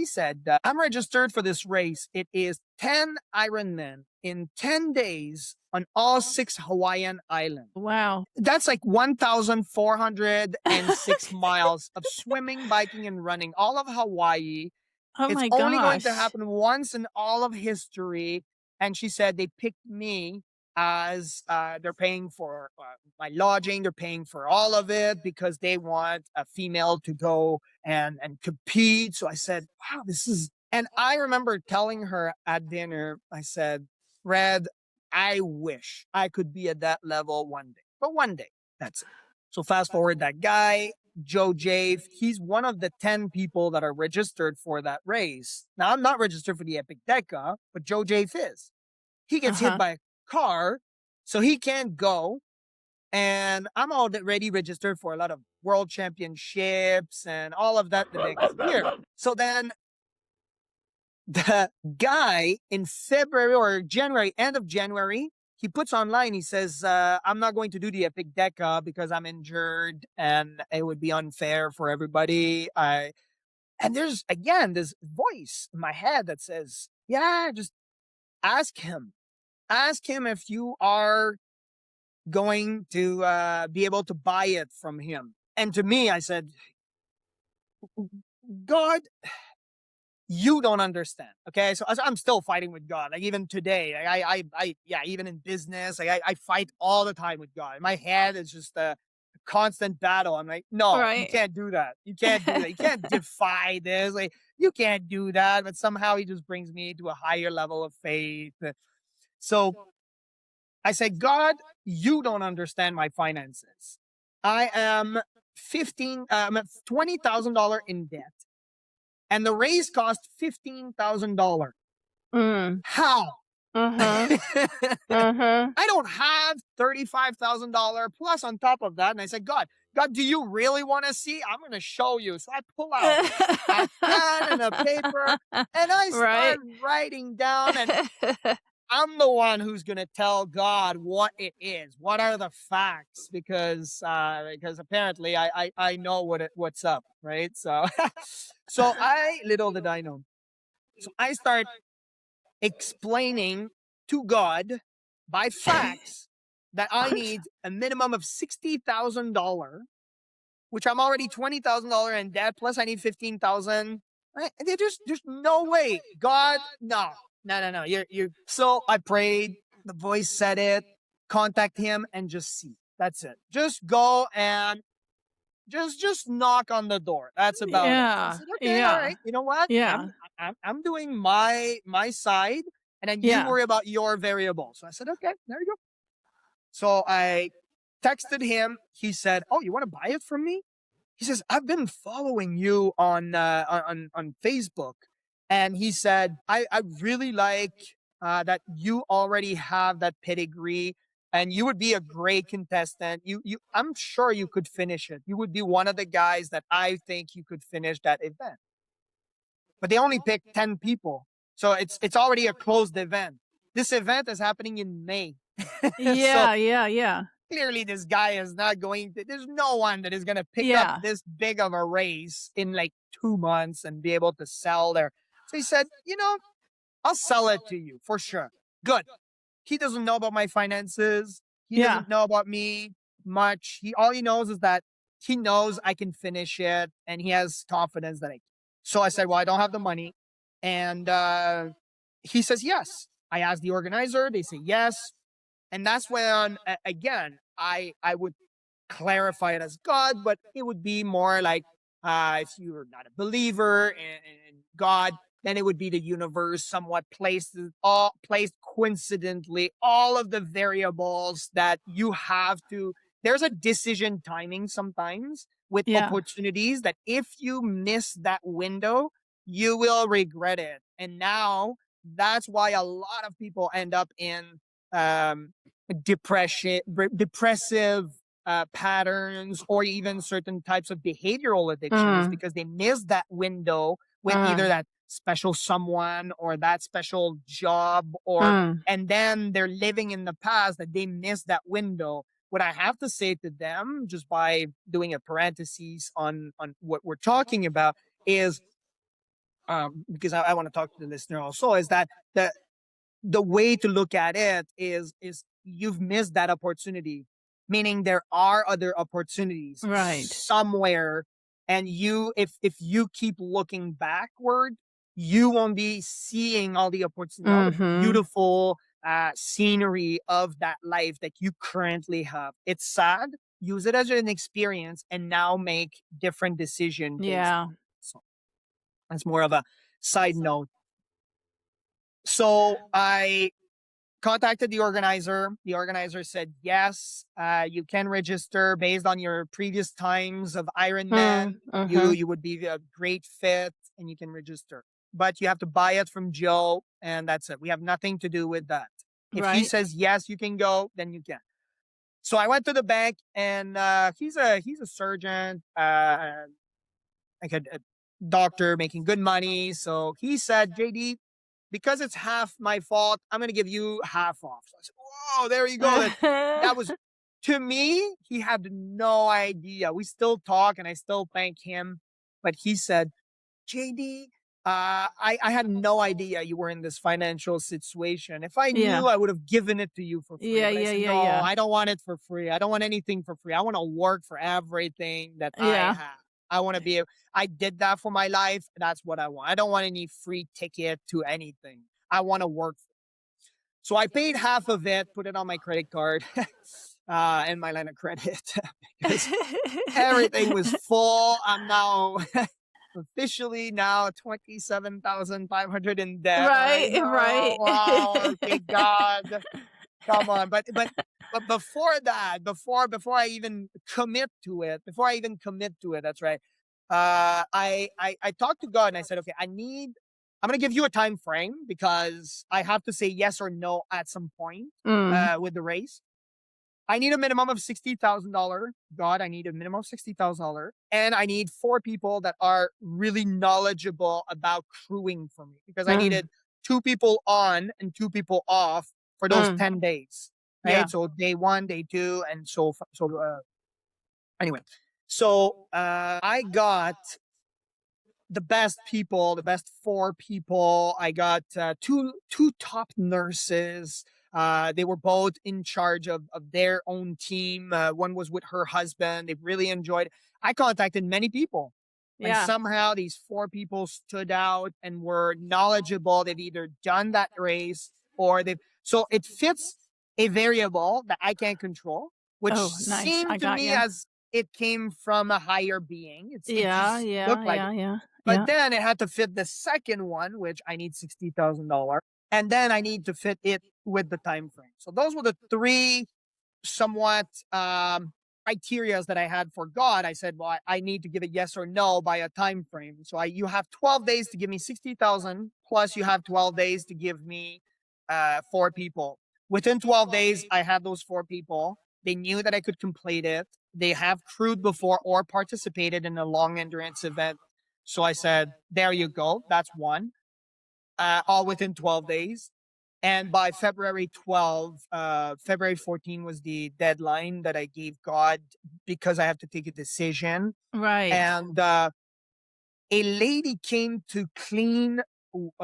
said, I'm registered for this race. It is 10 Ironman in 10 days on all 6 Hawaiian islands. Wow. That's like 1,406 miles of swimming, biking, and running, all of Hawaii. Oh It's my only going to gosh. happen once in all of history. And she said they picked me as they're paying for my lodging. They're paying for all of it because they want a female to go and compete. So I said, wow, this is. And I remember telling her at dinner, I said, Red, I wish I could be at that level one day. But one day, that's it. So fast forward, that guy, Joe Jave, he's one of the 10 people that are registered for that race. Now, I'm not registered for the Epic Deca, but Joe Jave is. He gets hit by a car, so he can't go. And I'm already registered for a lot of world championships and all of that the next year. So then the guy in February or January, end of January, he puts online, he says, I'm not going to do the Epic Deca because I'm injured and it would be unfair for everybody. And there's, again, this voice in my head that says, yeah, just ask him. Ask him if you are going to be able to buy it from him. And to me, I said, God, you don't understand. Okay. So I'm still fighting with God. Like even today, yeah, even in business, like I fight all the time with God. In my head, it's just a constant battle. I'm like, no, you can't do that. You can't do that. You can't defy this. Like you can't do that. But somehow he just brings me to a higher level of faith. So I said, God, you don't understand my finances. I am I'm at $20,000 in debt. And the race cost $15,000. How? I don't have $35,000 plus on top of that. And I said, God, do you really want to see? I'm going to show you. So I pull out a pen and a paper and I start writing down, and I'm the one who's going to tell God what it is. What are the facts? Because apparently I know what's up, right? So, little did I know. So I start explaining to God by facts that I need a minimum of $60,000, which I'm already $20,000 in debt. Plus I need $15,000. There's no way. God, no. You're. So I prayed. The voice said it. Contact him and just see. That's it. Just go and just knock on the door. That's about it. I said, okay, all right. You know what? I'm doing my side, and then you worry about your variable. So I said, okay, there you go. So I texted him. He said, oh, you want to buy it from me? He says, I've been following you on Facebook. And he said, I really like that you already have that pedigree and you would be a great contestant. I'm sure you could finish it. You would be one of the guys that I think you could finish that event. But they only picked 10 people. So it's already a closed event. This event is happening in May. Yeah. Clearly this guy is not going to, there's no one that is going to pick up this big of a race in like 2 months and be able to sell there. So he said, I'll sell it to you for sure. Good. He doesn't know about my finances. He doesn't know about me much. All he knows is that he knows I can finish it and he has confidence that I can. So I said, well, I don't have the money. And he says, yes. I asked the organizer. They say yes. And that's when, again, I would clarify it as God, but it would be more like if you're not a believer in God, then it would be the universe somewhat placed coincidentally all of the variables that you have to. There's a decision timing sometimes with opportunities that if you miss that window, you will regret it. And now that's why a lot of people end up in depressive patterns or even certain types of behavioral addictions because they miss that window with either that special someone or that special job and then they're living in the past that they miss that window. What I have to say to them, just by doing a parenthesis on what we're talking about, is because I want to talk to the listener also, is that the way to look at it is you've missed that opportunity, meaning there are other opportunities somewhere. And if you keep looking backward, you won't be seeing all the opportunity, all the beautiful scenery of that life that you currently have. It's sad. Use it as an experience and now make different decisions. So that's more of a side note. So a contacted the organizer. The organizer said, yes, you can register based on your previous times of Ironman. You would be a great fit and you can register. But you have to buy it from Joe, and that's it. We have nothing to do with that. If he Right. says, yes, you can go, then you can. So I went to the bank, and he's a surgeon, like a doctor making good money. So he said, JD, because it's half my fault, I'm going to give you half off. So I said, whoa, there you go. That was, to me, he had no idea. We still talk and I still thank him. But he said, JD, I had no idea you were in this financial situation. If I Yeah. knew, I would have given it to you for free. Yeah, But I yeah, said, yeah, no, yeah. I don't want it for free. I don't want anything for free. I want to work for everything that I Yeah. have. I want to be, I did that for my life. That's what I want. I don't want any free ticket to anything. I want to work. So I paid half of it, put it on my credit card and my line of credit because everything was full. I'm now officially now 27,500 in debt. I'm like, Right, oh, right. wow, okay, God, come on. But before that, before I even commit to it, that's right. I talked to God and I said, okay, I'm gonna give you a time frame because I have to say yes or no at some point with the race. I need a minimum of $60,000. God, I need a minimum of $60,000. And I need 4 people that are really knowledgeable about crewing for me because I needed 2 people on and 2 people off for those 10 days. Right. Yeah. So day 1, day 2, and anyway. So I got the best people, the best 4 people. I got two top nurses. They were both in charge of their own team. One was with her husband. They really enjoyed. I contacted many people, and Yeah. somehow these 4 people stood out and were knowledgeable. They've either done that race or they've. So it fits a variable that I can't control, which Oh, nice. I seemed to got me you. as it came from a higher being. It Yeah, just yeah, looked like yeah, it. yeah, But yeah. then it had to fit the second one, which I need $60,000. And then I need to fit it with the time frame. So those were the 3 somewhat criterias that I had for God. I said, well, I need to give it yes or no by a time frame. So you have 12 days to give me 60,000, plus you have 12 days to give me 4 people. Within 12 days, I had those 4 people. They knew that I could complete it. They have crewed before or participated in a long endurance event. So I said, there you go. That's 1. All within 12 days. And by February 12, February 14 was the deadline that I gave God because I have to take a decision. Right. And a lady came to clean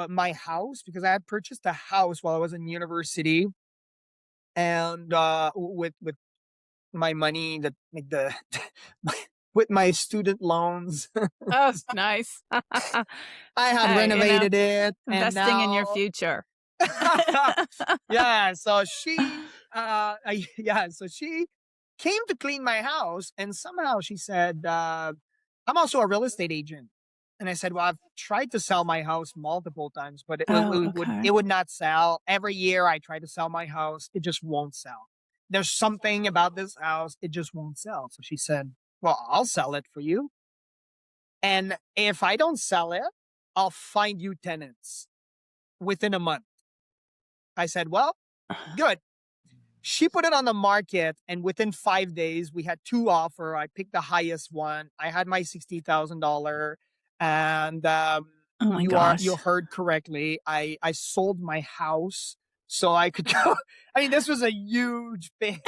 my house because I had purchased a house while I was in university. And with my money that like the with my student loans, Oh, nice. I had Hey, renovated it, and investing in your now future. yeah. So so she came to clean my house, and somehow she said, "I'm also a real estate agent." And I said, "Well, I've tried to sell my house multiple times, but Oh, okay. it would not sell. Every year I try to sell my house, it just won't sell. There's something about this house, it just won't sell." So she said, "Well, I'll sell it for you, and if I don't sell it, I'll find you tenants within a month." I said, "Well, good." She put it on the market, and within 5 days, we had 2 offer. I picked the highest one. I had my $60,000, and Oh my you gosh. heard correctly. I sold my house so I could go. I mean, this was a huge thing.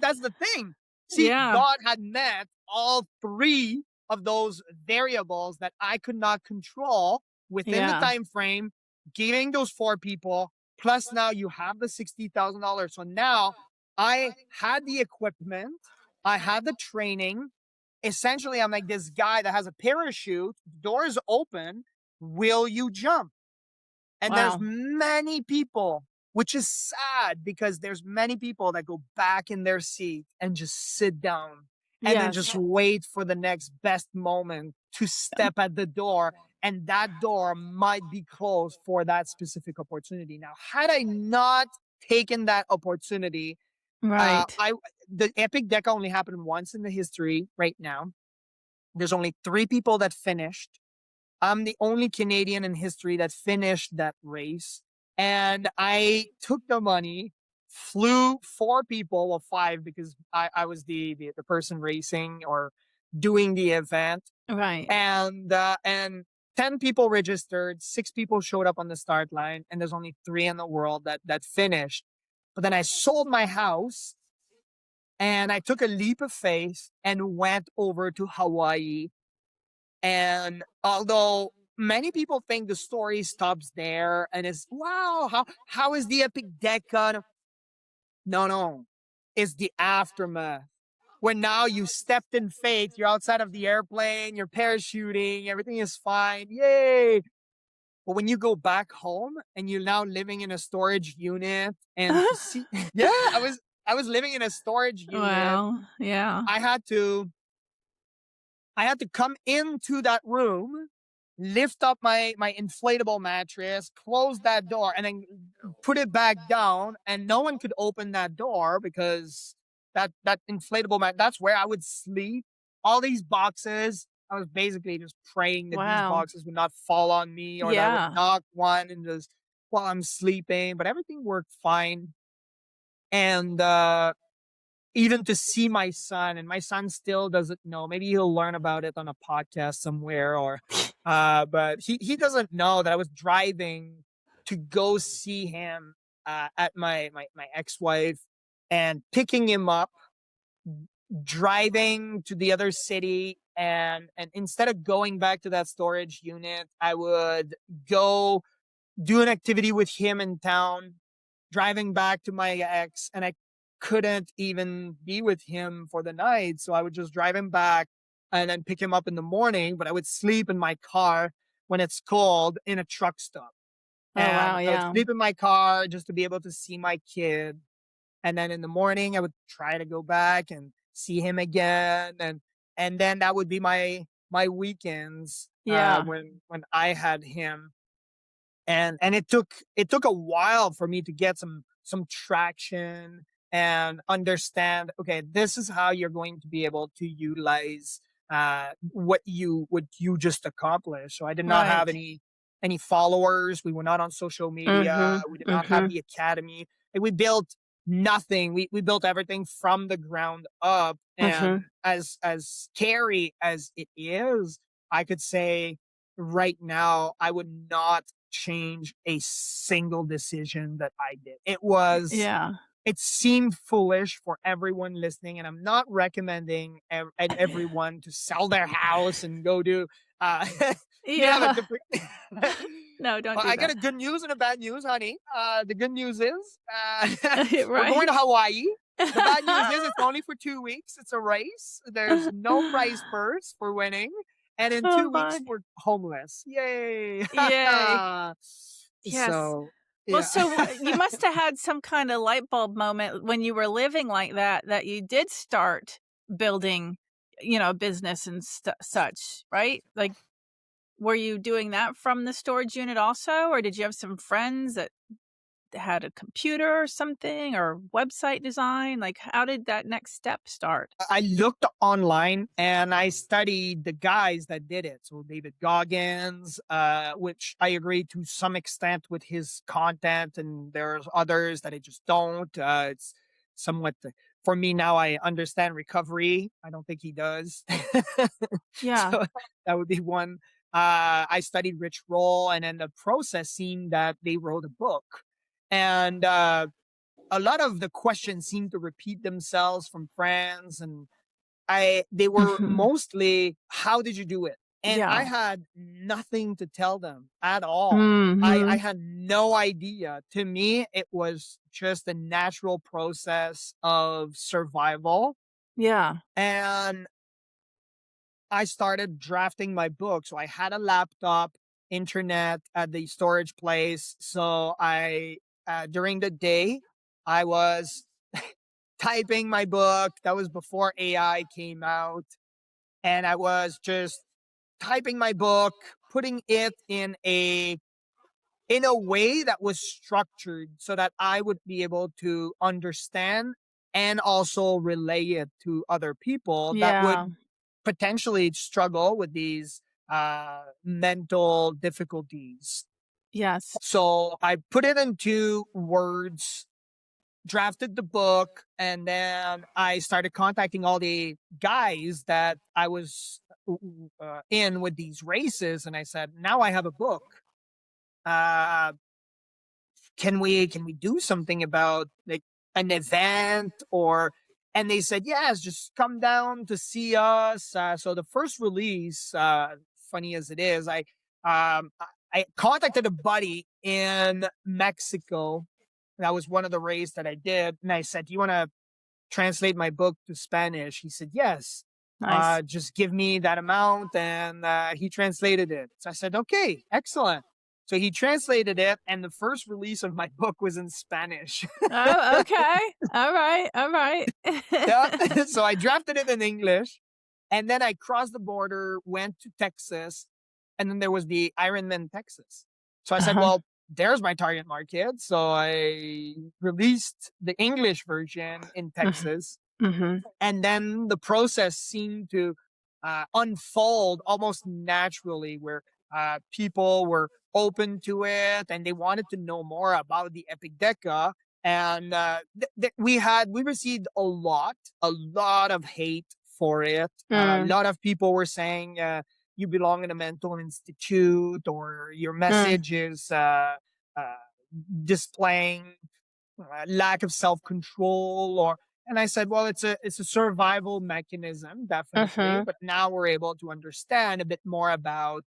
That's the thing. See, Yeah. God had met all 3 of those variables that I could not control within the Yeah. time frame, giving those 4 people. Plus, now you have the $60,000. So now I had the equipment, I had the training. Essentially, I'm like this guy that has a parachute, doors open. Will you jump? And there's Wow. many people, which is sad because there's many people that go back in their seat and just sit down and then Yes. just wait for the next best moment to step at the door and that door might be closed for that specific opportunity. Now, had I not taken that opportunity, Right. the epic deck only happened once in the history right now. There's only 3 people that finished. I'm the only Canadian in history that finished that race. And I took the money, flew 4 people, well, 5, because I was the person racing or doing the event. Right. And 10 people registered, 6 people showed up on the start line, and there's only 3 in the world that finished. But then I sold my house and I took a leap of faith and went over to Hawaii. And although many people think the story stops there and is, wow, how is the epic deck gonna? No. It's the aftermath. When now you stepped in faith, you're outside of the airplane, you're parachuting, everything is fine. Yay. But when you go back home and you're now living in a storage unit and to see, yeah, I was living in a storage unit. Wow. Yeah. I had to come into that room, lift up my inflatable mattress, close that door, and then put it back down. And no one could open that door because that inflatable mat, that's where I would sleep. All these boxes, I was basically just praying that these Wow. boxes would not fall on me or that I Yeah. would knock one and just while I'm sleeping. But everything worked fine. And even to see my son, and my son still doesn't know. Maybe he'll learn about it on a podcast somewhere, or but he doesn't know that I was driving to go see him at my ex-wife and picking him up, driving to the other city, and instead of going back to that storage unit, I would go do an activity with him in town, driving back to my ex, and I couldn't even be with him for the night. So I would just drive him back and then pick him up in the morning, but I would sleep in my car when it's cold in a truck stop. Oh, wow. And I would Yeah. sleep in my car just to be able to see my kid. And then in the morning, I would try to go back and see him again. And then that would be my weekends Yeah. when I had him. And it took a while for me to get some traction and understand, okay, this is how you're going to be able to utilize what you just accomplished. So I did not have Right. any followers. We were not on social media. We did not have the academy. Like, we built nothing. We built everything from the ground up. And as scary as it is, I could say right now I would not change a single decision that I did. Yeah. It seemed foolish for everyone listening, and I'm not recommending everyone to sell their house and go do Yeah. but No, don't do I got that. a good news and a bad news, honey. The good news is we're Right. going to Hawaii. The bad news is it's only for 2 weeks. It's a race. There's no prize purse for winning. And in Oh 2 weeks, my. we're homeless. Yay. Yay. Yes. So, Well, yeah. so you must have had some kind of light bulb moment when you were living like that, that you did start building, a business and such, right? Like, were you doing that from the storage unit also, or did you have some friends that had a computer or something, or website design? Like, how did that next step start? I looked online and I studied the guys that did it. So David Goggins, which I agree to some extent with his content, and there's others that I just don't. It's somewhat for me now. I understand recovery. I don't think he does. Yeah. So that would be one. I studied Rich Roll, and in the process, seeing that they wrote a book, and a lot of the questions seem to repeat themselves from friends, and they were mostly, how did you do it? And I Yeah. had nothing to tell them at all. I Mhm. had no idea. To me, it was just a natural process of survival. Yeah. And I started drafting my book. So I had a laptop, internet at the storage place. So during the day, I was typing my book. That was before AI came out. And I was just typing my book, putting it in a way that was structured so that I would be able to understand and also relay it to other people that Yeah. would potentially struggle with these mental difficulties. Yes. So I put it into words, drafted the book, and then I started contacting all the guys that I was in with these races. And I said, now I have a book. Uh, can we do something about like an event or, and they said yes, just come down to see us. So the first release, funny as it is, I contacted a buddy in Mexico. That was one of the races that I did, and I said, do you want to translate my book to Spanish? He said yes. Nice. Just give me that amount, and he translated it. So I said, okay, excellent. So he translated it, and the first release of my book was in Spanish. Oh, okay. All right. All right. Yeah. So I drafted it in English, and then I crossed the border, went to Texas, and then there was the Ironman Texas. So I said, Uh-huh. well, there's my target market. So I released the English version in Texas. Mm-hmm. And then the process seemed to unfold almost naturally, where people were open to it and they wanted to know more about the Epideka. And we received a lot of hate for it. A Mm, lot of people were saying you belong in a mental institute, or your mm, message is uh, displaying lack of self-control. Or, and I said, well, it's a survival mechanism, definitely, mhm, but now we're able to understand a bit more about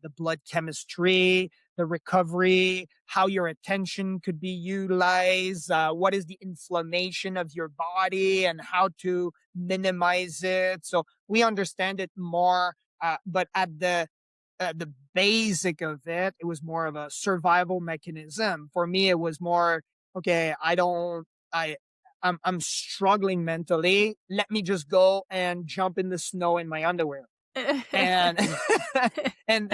the blood chemistry, the recovery, how your attention could be utilized, what is the inflammation of your body and how to minimize it. So we understand it more, but at the basic of it, it was more of a survival mechanism. For me, it was more, okay, I'm struggling mentally. Let me just go and jump in the snow in my underwear. And and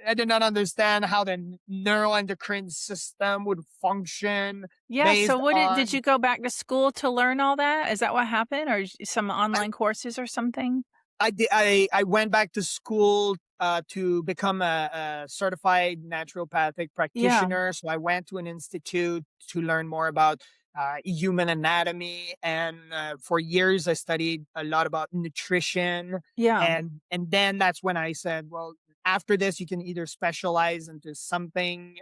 I did not understand how the neuroendocrine system would function Yeah, so based what did on you go back to school to learn all that? Is that what happened, or some online courses or something? I went back to school to become a certified naturopathic Yeah, practitioner. So I went to an institute to learn more about human anatomy, and for years I studied a lot about nutrition. yeah. And then that's when I said, well, after this, you can either specialize into something,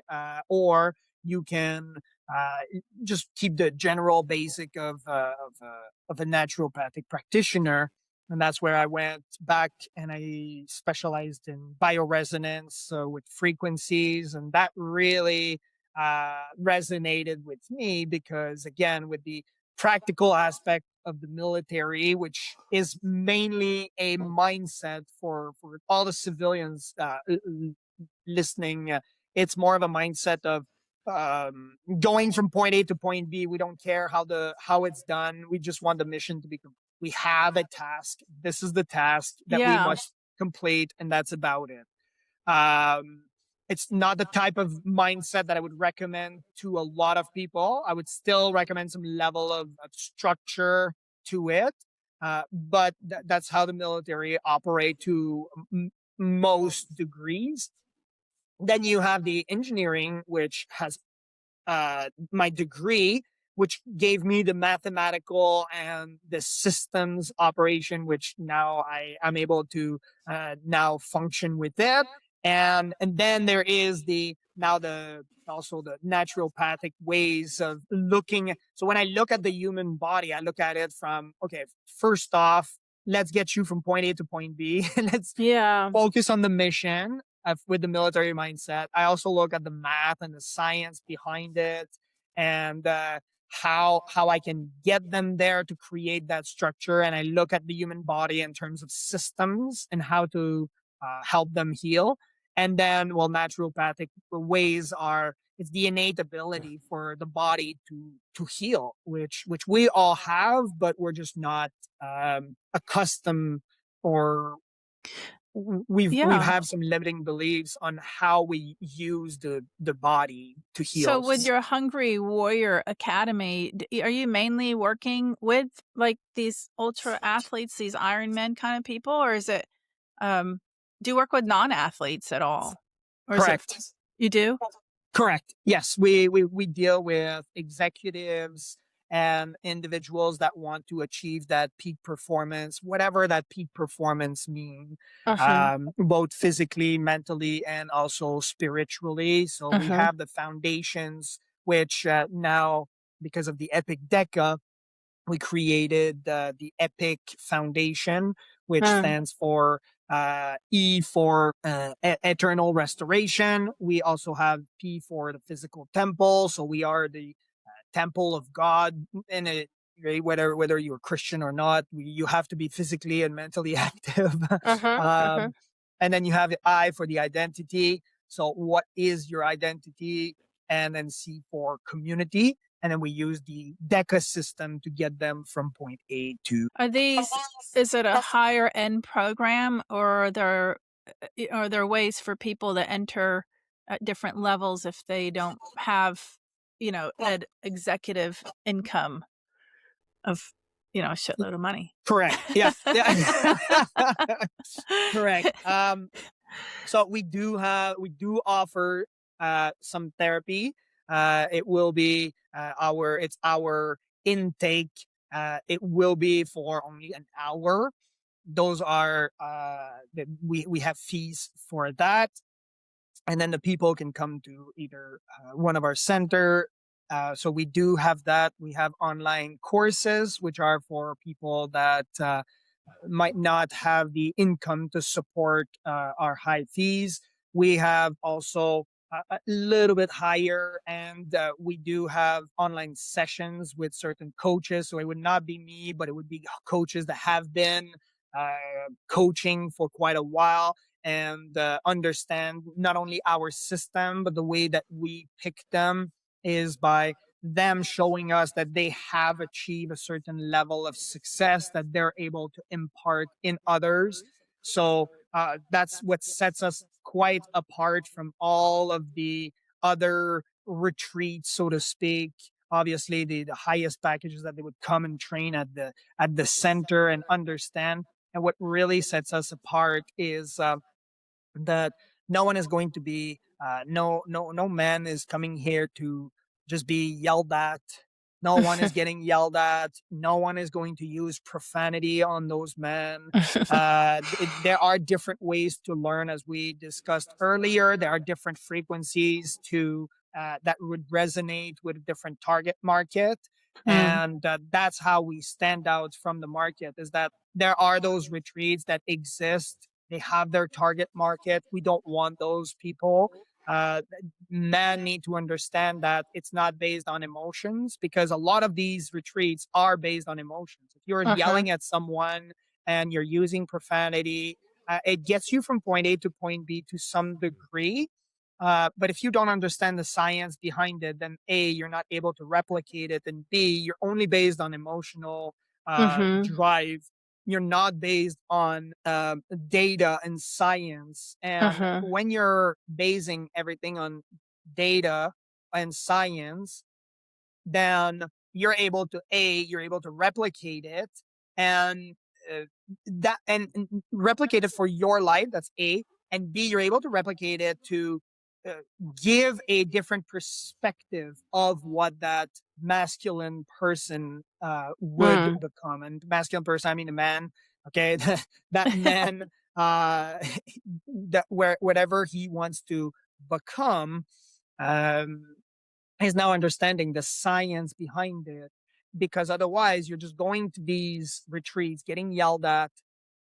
or you can uh, just keep the general basic of a naturopathic practitioner. And that's where I went back and I specialized in bioresonance, with frequencies. And that really resonated with me because, again, with the practical aspect of the military, which is mainly a mindset for all the civilians listening, it's more of a mindset of going from point A to point B. We don't care how it's done. We just want the mission to be complete. We have a task. This is the task that we Yeah. must complete, and that's about it. Um, it's not the type of mindset that I would recommend to a lot of people. I would still recommend some level of structure to it, but that's how the military operate to most degrees. Then you have the engineering, which has my degree, which gave me the mathematical and the systems operation, which now I am able to now function with it. And then there is the now the also the naturopathic ways of looking. So when I look at the human body, I look at it from, okay, first off, let's get you from point A to point B. Let's Yeah. focus on the mission with the military mindset. I also look at the math and the science behind it, and how I can get them there to create that structure. And I look at the human body in terms of systems and how to help them heal. And then, well, naturopathic ways are, it's the innate ability for the body to heal, which we all have, but we're just not accustomed or we've Yeah. had some limiting beliefs on how we use the body to So heal. with your Hungry Warrior Academy, are you mainly working with like these ultra athletes, these Ironman kind of people, or is it do you work with non-athletes at all? Or is it Correct. you do? Correct. Yes, we deal with executives and individuals that want to achieve that peak performance, whatever that peak performance mean, Uh-huh. both physically, mentally, and also spiritually. So we Uh-huh. have the foundations, which now, because of the Epic Deca, we created the Epic Foundation, which Uh, stands for E for eternal restoration. We also have P for the physical temple. So we are the temple of God in it. Right? Whether you're Christian or not, you have to be physically and mentally active. uh-huh. Uh-huh. um, and then you have the I for the identity. So what is your identity? And then C for community. And then we use the DECA system to get them from point A to. Are these is it a higher end program or are there ways for people to enter at different levels if they don't have, an executive income of, a shitload of money? Correct. Yeah. Yeah. Correct. So we do offer some therapy. It will be it's our intake. It will be for only an hour. Those are we have fees for that, and then the people can come to either one of our center. So we do have that. We have online courses, which are for people that might not have the income to support our high fees. We have also a little bit higher, and we do have online sessions with certain coaches. So it would not be me, but it would be coaches that have been coaching for quite a while and understand not only our system, but the way that we pick them is by them showing us that they have achieved a certain level of success that they're able to impart in others. So that's what sets us quite apart from all of the other retreats, so to speak. Obviously, the highest packages that they would come and train at the center and understand. And what really sets us apart is that no one is going to be no man is coming here to just be yelled at. No one is getting yelled at. No one is going to use profanity on those men. There are different ways to learn, as we discussed earlier. There are different frequencies to that would resonate with a different target market, Mm. and that's how we stand out from the market. Is that there are those retreats that exist, they have their target market. We don't want those people. Uh, Men need to understand that it's not based on emotions, because a lot of these retreats are based on emotions. If you're Uh-huh. yelling at someone and you're using profanity, it gets you from point A to point B to some degree. But if you don't understand the science behind it, then A, you're not able to replicate it, and B, you're only based on emotional Mhm. drive. You're not based on data and science. And Uh-huh. when you're basing everything on data and science, then you're able to replicate it, and uh, and replicate it for your life. That's A. And B, you're able to replicate it to uh, give a different perspective of what that masculine person would Mm. become. And masculine person, I mean a man. Okay, that man, uh, that whatever he wants to become. Um, is now understanding the science behind it, because otherwise you're just going to these retreats getting yelled at,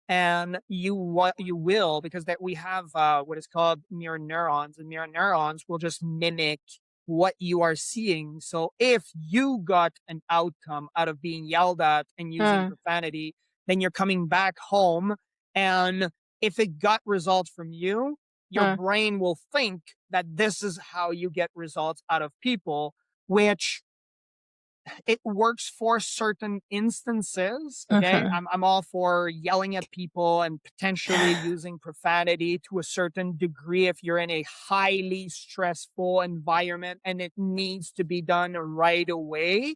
and you will, because that we have what is called mirror neurons, and mirror neurons will just mimic what you are seeing. So if you got an outcome out of being yelled at and using Mm. profanity, then you're coming back home, and if it got results from you, your Mm. brain will think that this is how you get results out of people, which it works for certain instances. Okay. I'm all for yelling at people and potentially using profanity to a certain degree if you're in a highly stressful environment and it needs to be done right away.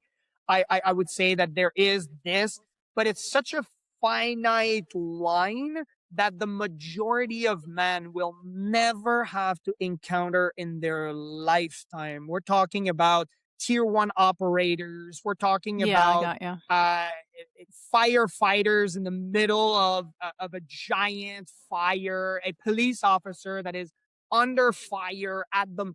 I would say that there is this, but it's such a finite line that the majority of men will never have to encounter in their lifetime. We're talking about tier one operators. We're talking Yeah, I about got you. uh, firefighters in the middle of a giant fire, a police officer that is under fire at them.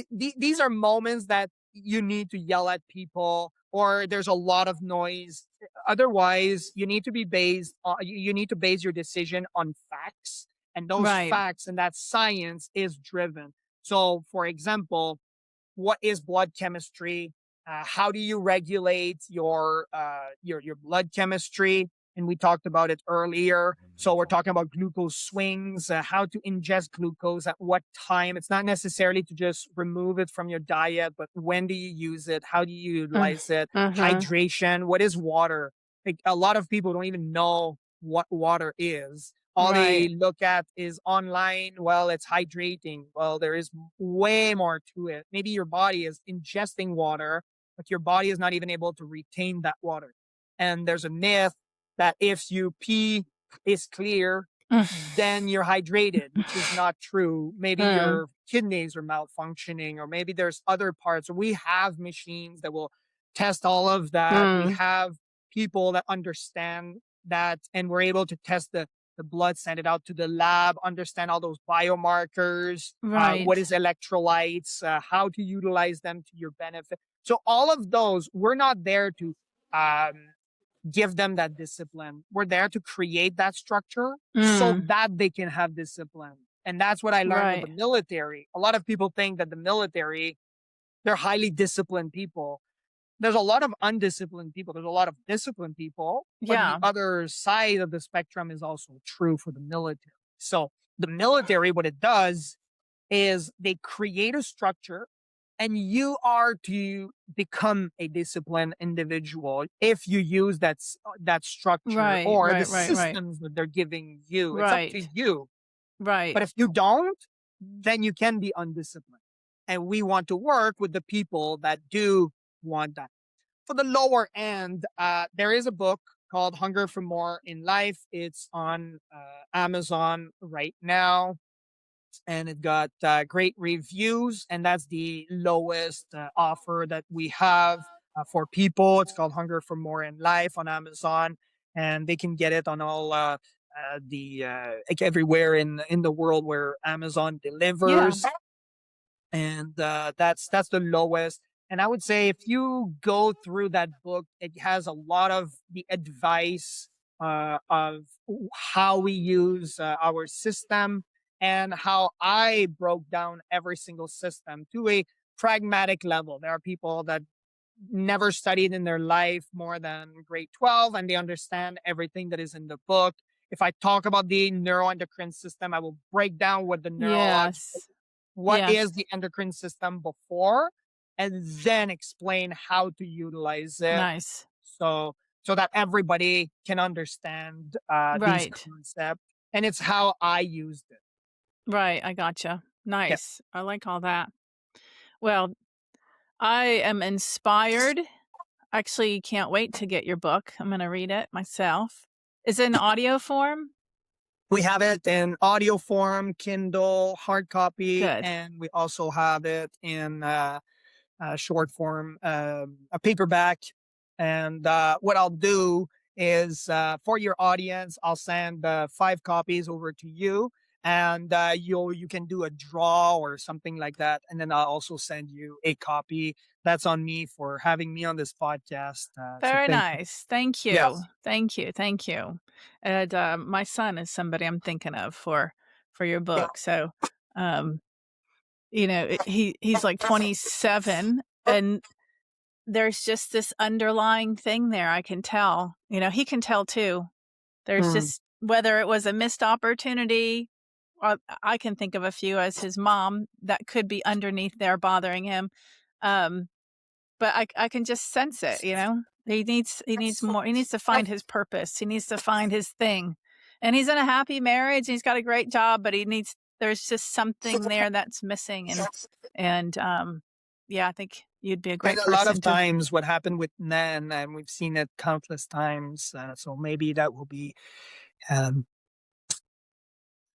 These are moments that you need to yell at people, or there's a lot of noise. Otherwise, you need to be based on, you need to base your decision on facts, and those Right. facts and that science is driven. So, for example, what is blood chemistry? How do you regulate your blood chemistry? And we talked about it earlier. So we're talking about glucose swings, how to ingest glucose at what time. It's not necessarily to just remove it from your diet, but when do you use it? How do you utilize it? Mm-hmm. Hydration. What is water? Like, a lot of people don't even know what water is. All they Right. look at is online. Well, it's hydrating. Well, there is way more to it. Maybe your body is ingesting water, but your body is not even able to retain that water. And there's a myth that if you pee is clear, then you're hydrated, which is not true. Maybe Mm. your kidneys are malfunctioning, or maybe there's other parts. We have machines that will test all of that. We Mm. have people that understand that, and we're able to test the blood, send it out to the lab, understand all those biomarkers, what Right. is electrolytes, how to utilize them to your benefit. So all of those, we're not there to um, give them that discipline. We're there to create that structure so Mm. that they can have discipline. And that's what I learned with the Right. military. A lot of people think that the military, they're highly disciplined people. There's a lot of undisciplined people. There's a lot of disciplined people, but the Yeah. other side of the spectrum is also true for the military. So the military, what it does is they create a structure, and you are to become a disciplined individual if you use that structure Right. or the Right. Right. Right. systems that they're giving you. It's up to Right. you. Right. But if you don't, then you can be undisciplined. And we want to work with the people that do want that. For the lower end, there is a book called Hunger for More in Life. It's on Amazon right now, and it got great reviews. And that's the lowest offer that we have for people. It's called Hunger for More in Life on Amazon, and they can get it on all the like everywhere in the world where Amazon Yeah. delivers. And that's the lowest. And I would say if you go through that book, it has a lot of the advice of how we use our system, and how I broke down every single system to a pragmatic level. There are people that never studied in their life more than grade 12, and they understand everything that is in the book. If I talk about the neuroendocrine system, I will break down what the neurological, Yes. what is Yes. the endocrine system before, and then explain how to utilize it. Nice. So that everybody can understand these Right. concepts. And it's how I used it. Right. I gotcha. Yeah. Nice. I like all that. Well, I am inspired. Actually, can't wait to get your book. I'm going to read it myself. Is it in audio form? We have it in audio form, Kindle, hard copy, Good. and we also have it in short form, a paperback. And what I'll do is for your audience, I'll send 5 copies over to you, and you can do a draw or something like that, and then I'll also send you a copy. That's on me for having me on this podcast. So Very thank you. nice. Thank you. Yes. Thank you. Thank you. And my son is somebody I'm thinking of for your Yeah. book. So, um, he's like 27, and there's just this underlying thing there. I can tell. He can tell too. There's Mm. just whether it was a missed opportunity. I can think of a few as his mom that could be underneath there bothering him. Um, but I can just sense it, you know? He needs more. He needs to find his purpose. He needs to find his thing. And he's in a happy marriage. He's got a great job, but there's just something there that's missing. And yeah, I think you'd be a And great a lot of person to. times, what happened with men, and we've seen it countless times. So maybe that will be um,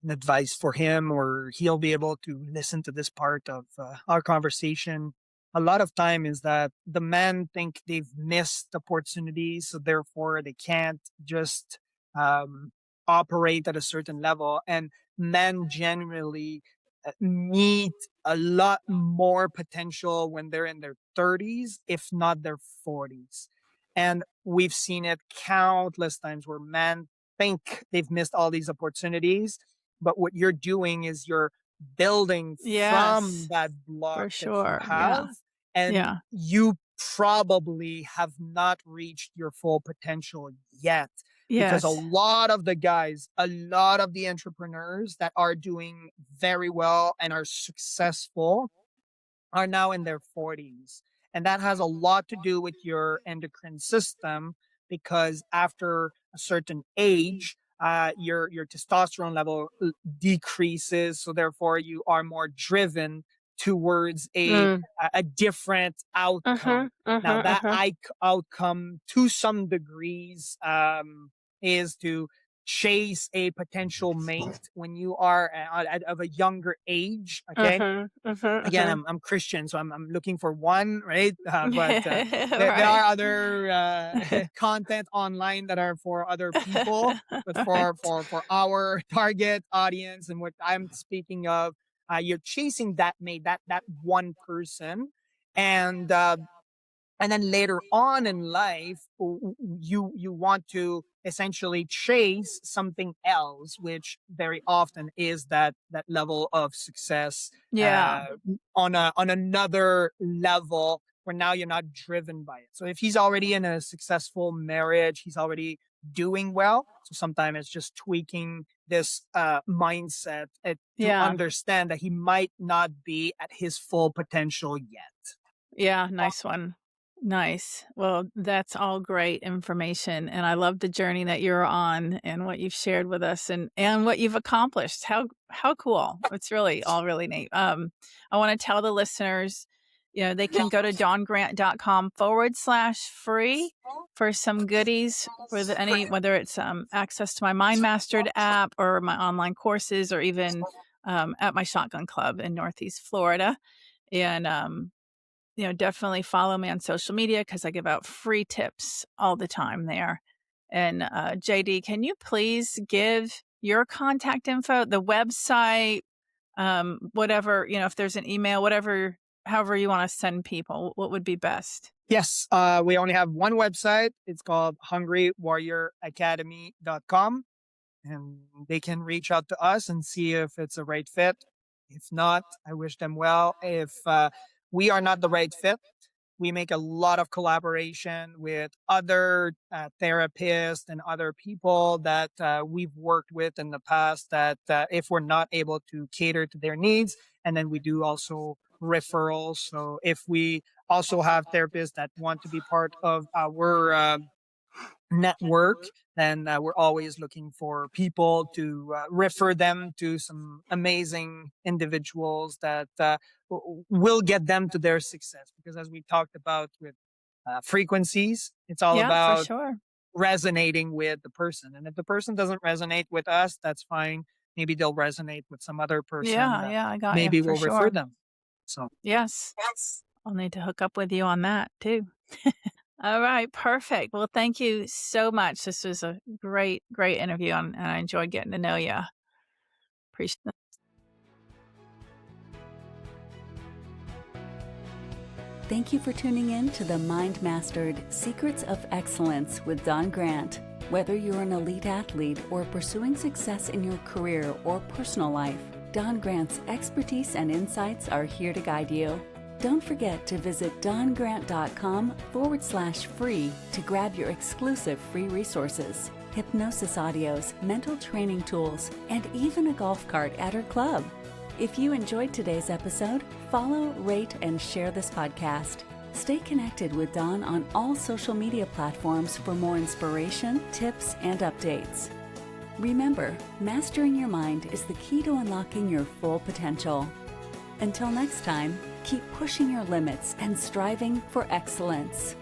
an advice for him, or he'll be able to listen to this part of our conversation. A lot of time is that the men think they've missed opportunities, so therefore they can't just um, operate at a certain level. And men generally meet a lot more potential when they're in their 30s, if not their 40s. And we've seen it countless times where men think they've missed all these opportunities, but what you're doing is you're building from Yes, that block for that you sure. have, Yeah. and Yeah. you probably have not reached your full potential yet. Because a Yes. lot of the guys, a lot of the entrepreneurs that are doing very well and are successful are now in their 40s. And that has a lot to do with your endocrine system, because after a certain age, your testosterone level decreases. So therefore, you are more driven towards Mm. a different outcome. Mhm. Now, Mhm. that Mhm. outcome, to some degrees, is to chase a potential mate when you are of a younger age. Okay, Mhm. Mhm. again, Mhm. I'm Christian, so I'm looking for one, right? But there Right. are other content online that are for other people, but for Right. our target audience and what I'm speaking of, you're chasing that mate, that one person, and and then later on in life, you want to essentially chase something else, which very often is that level of success Yeah. uh, on another level, where now you're not driven by it. So if he's already in a successful marriage, he's already doing well. So sometimes it's just tweaking this mindset to Yeah. understand that he might not be at his full potential yet. Yeah, nice one. Nice. Well, that's all great information, and I love the journey that you're on and what you've shared with us and what you've accomplished. How cool. It's really all really neat. I wanna tell the listeners, they can go to dawngrant.com/free for some goodies with whether it's, access to my Mind Mastered app or my online courses or even, at my shotgun club in Northeast Florida, and definitely follow me on social media because I give out free tips all the time there. And JD, can you please give your contact info, the website, whatever, if there's an email, whatever, however you want to send people, what would be best? Yes, we only have one website. It's called hungrywarrioracademy.com, and they can reach out to us and see if it's a right fit. If not, I wish them well. If we are not the right fit, we make a lot of collaboration with other therapists and other people that we've worked with in the past, that if we're not able to cater to their needs, and then we do also referrals. So if we also have therapists that want to be part of our network, then we're always looking for people to refer them to some amazing individuals that will get them to their success. Because as we talked about with frequencies, it's all Yeah, for about sure. resonating with the person. And if the person doesn't resonate with us, that's fine. Maybe they'll resonate with some other person Yeah, that yeah, I got you maybe for will refer sure. them. So Yes. I'll need to hook up with you on that too. All right, perfect. Well, thank you so much. This was a great, great interview, and I enjoyed getting to know you. Appreciate it. Thank you for tuning in to the Mind Mastered Secrets of Excellence with Don Grant. Whether you're an elite athlete or pursuing success in your career or personal life, Don Grant's expertise and insights are here to guide you. Don't forget to visit dawngrant.com/free to grab your exclusive free resources, hypnosis audios, mental training tools, and even a golf cart at her club. If you enjoyed today's episode, follow, rate, and share this podcast. Stay connected with Dawn on all social media platforms for more inspiration, tips, and updates. Remember, mastering your mind is the key to unlocking your full potential. Until next time, keep pushing your limits and striving for excellence.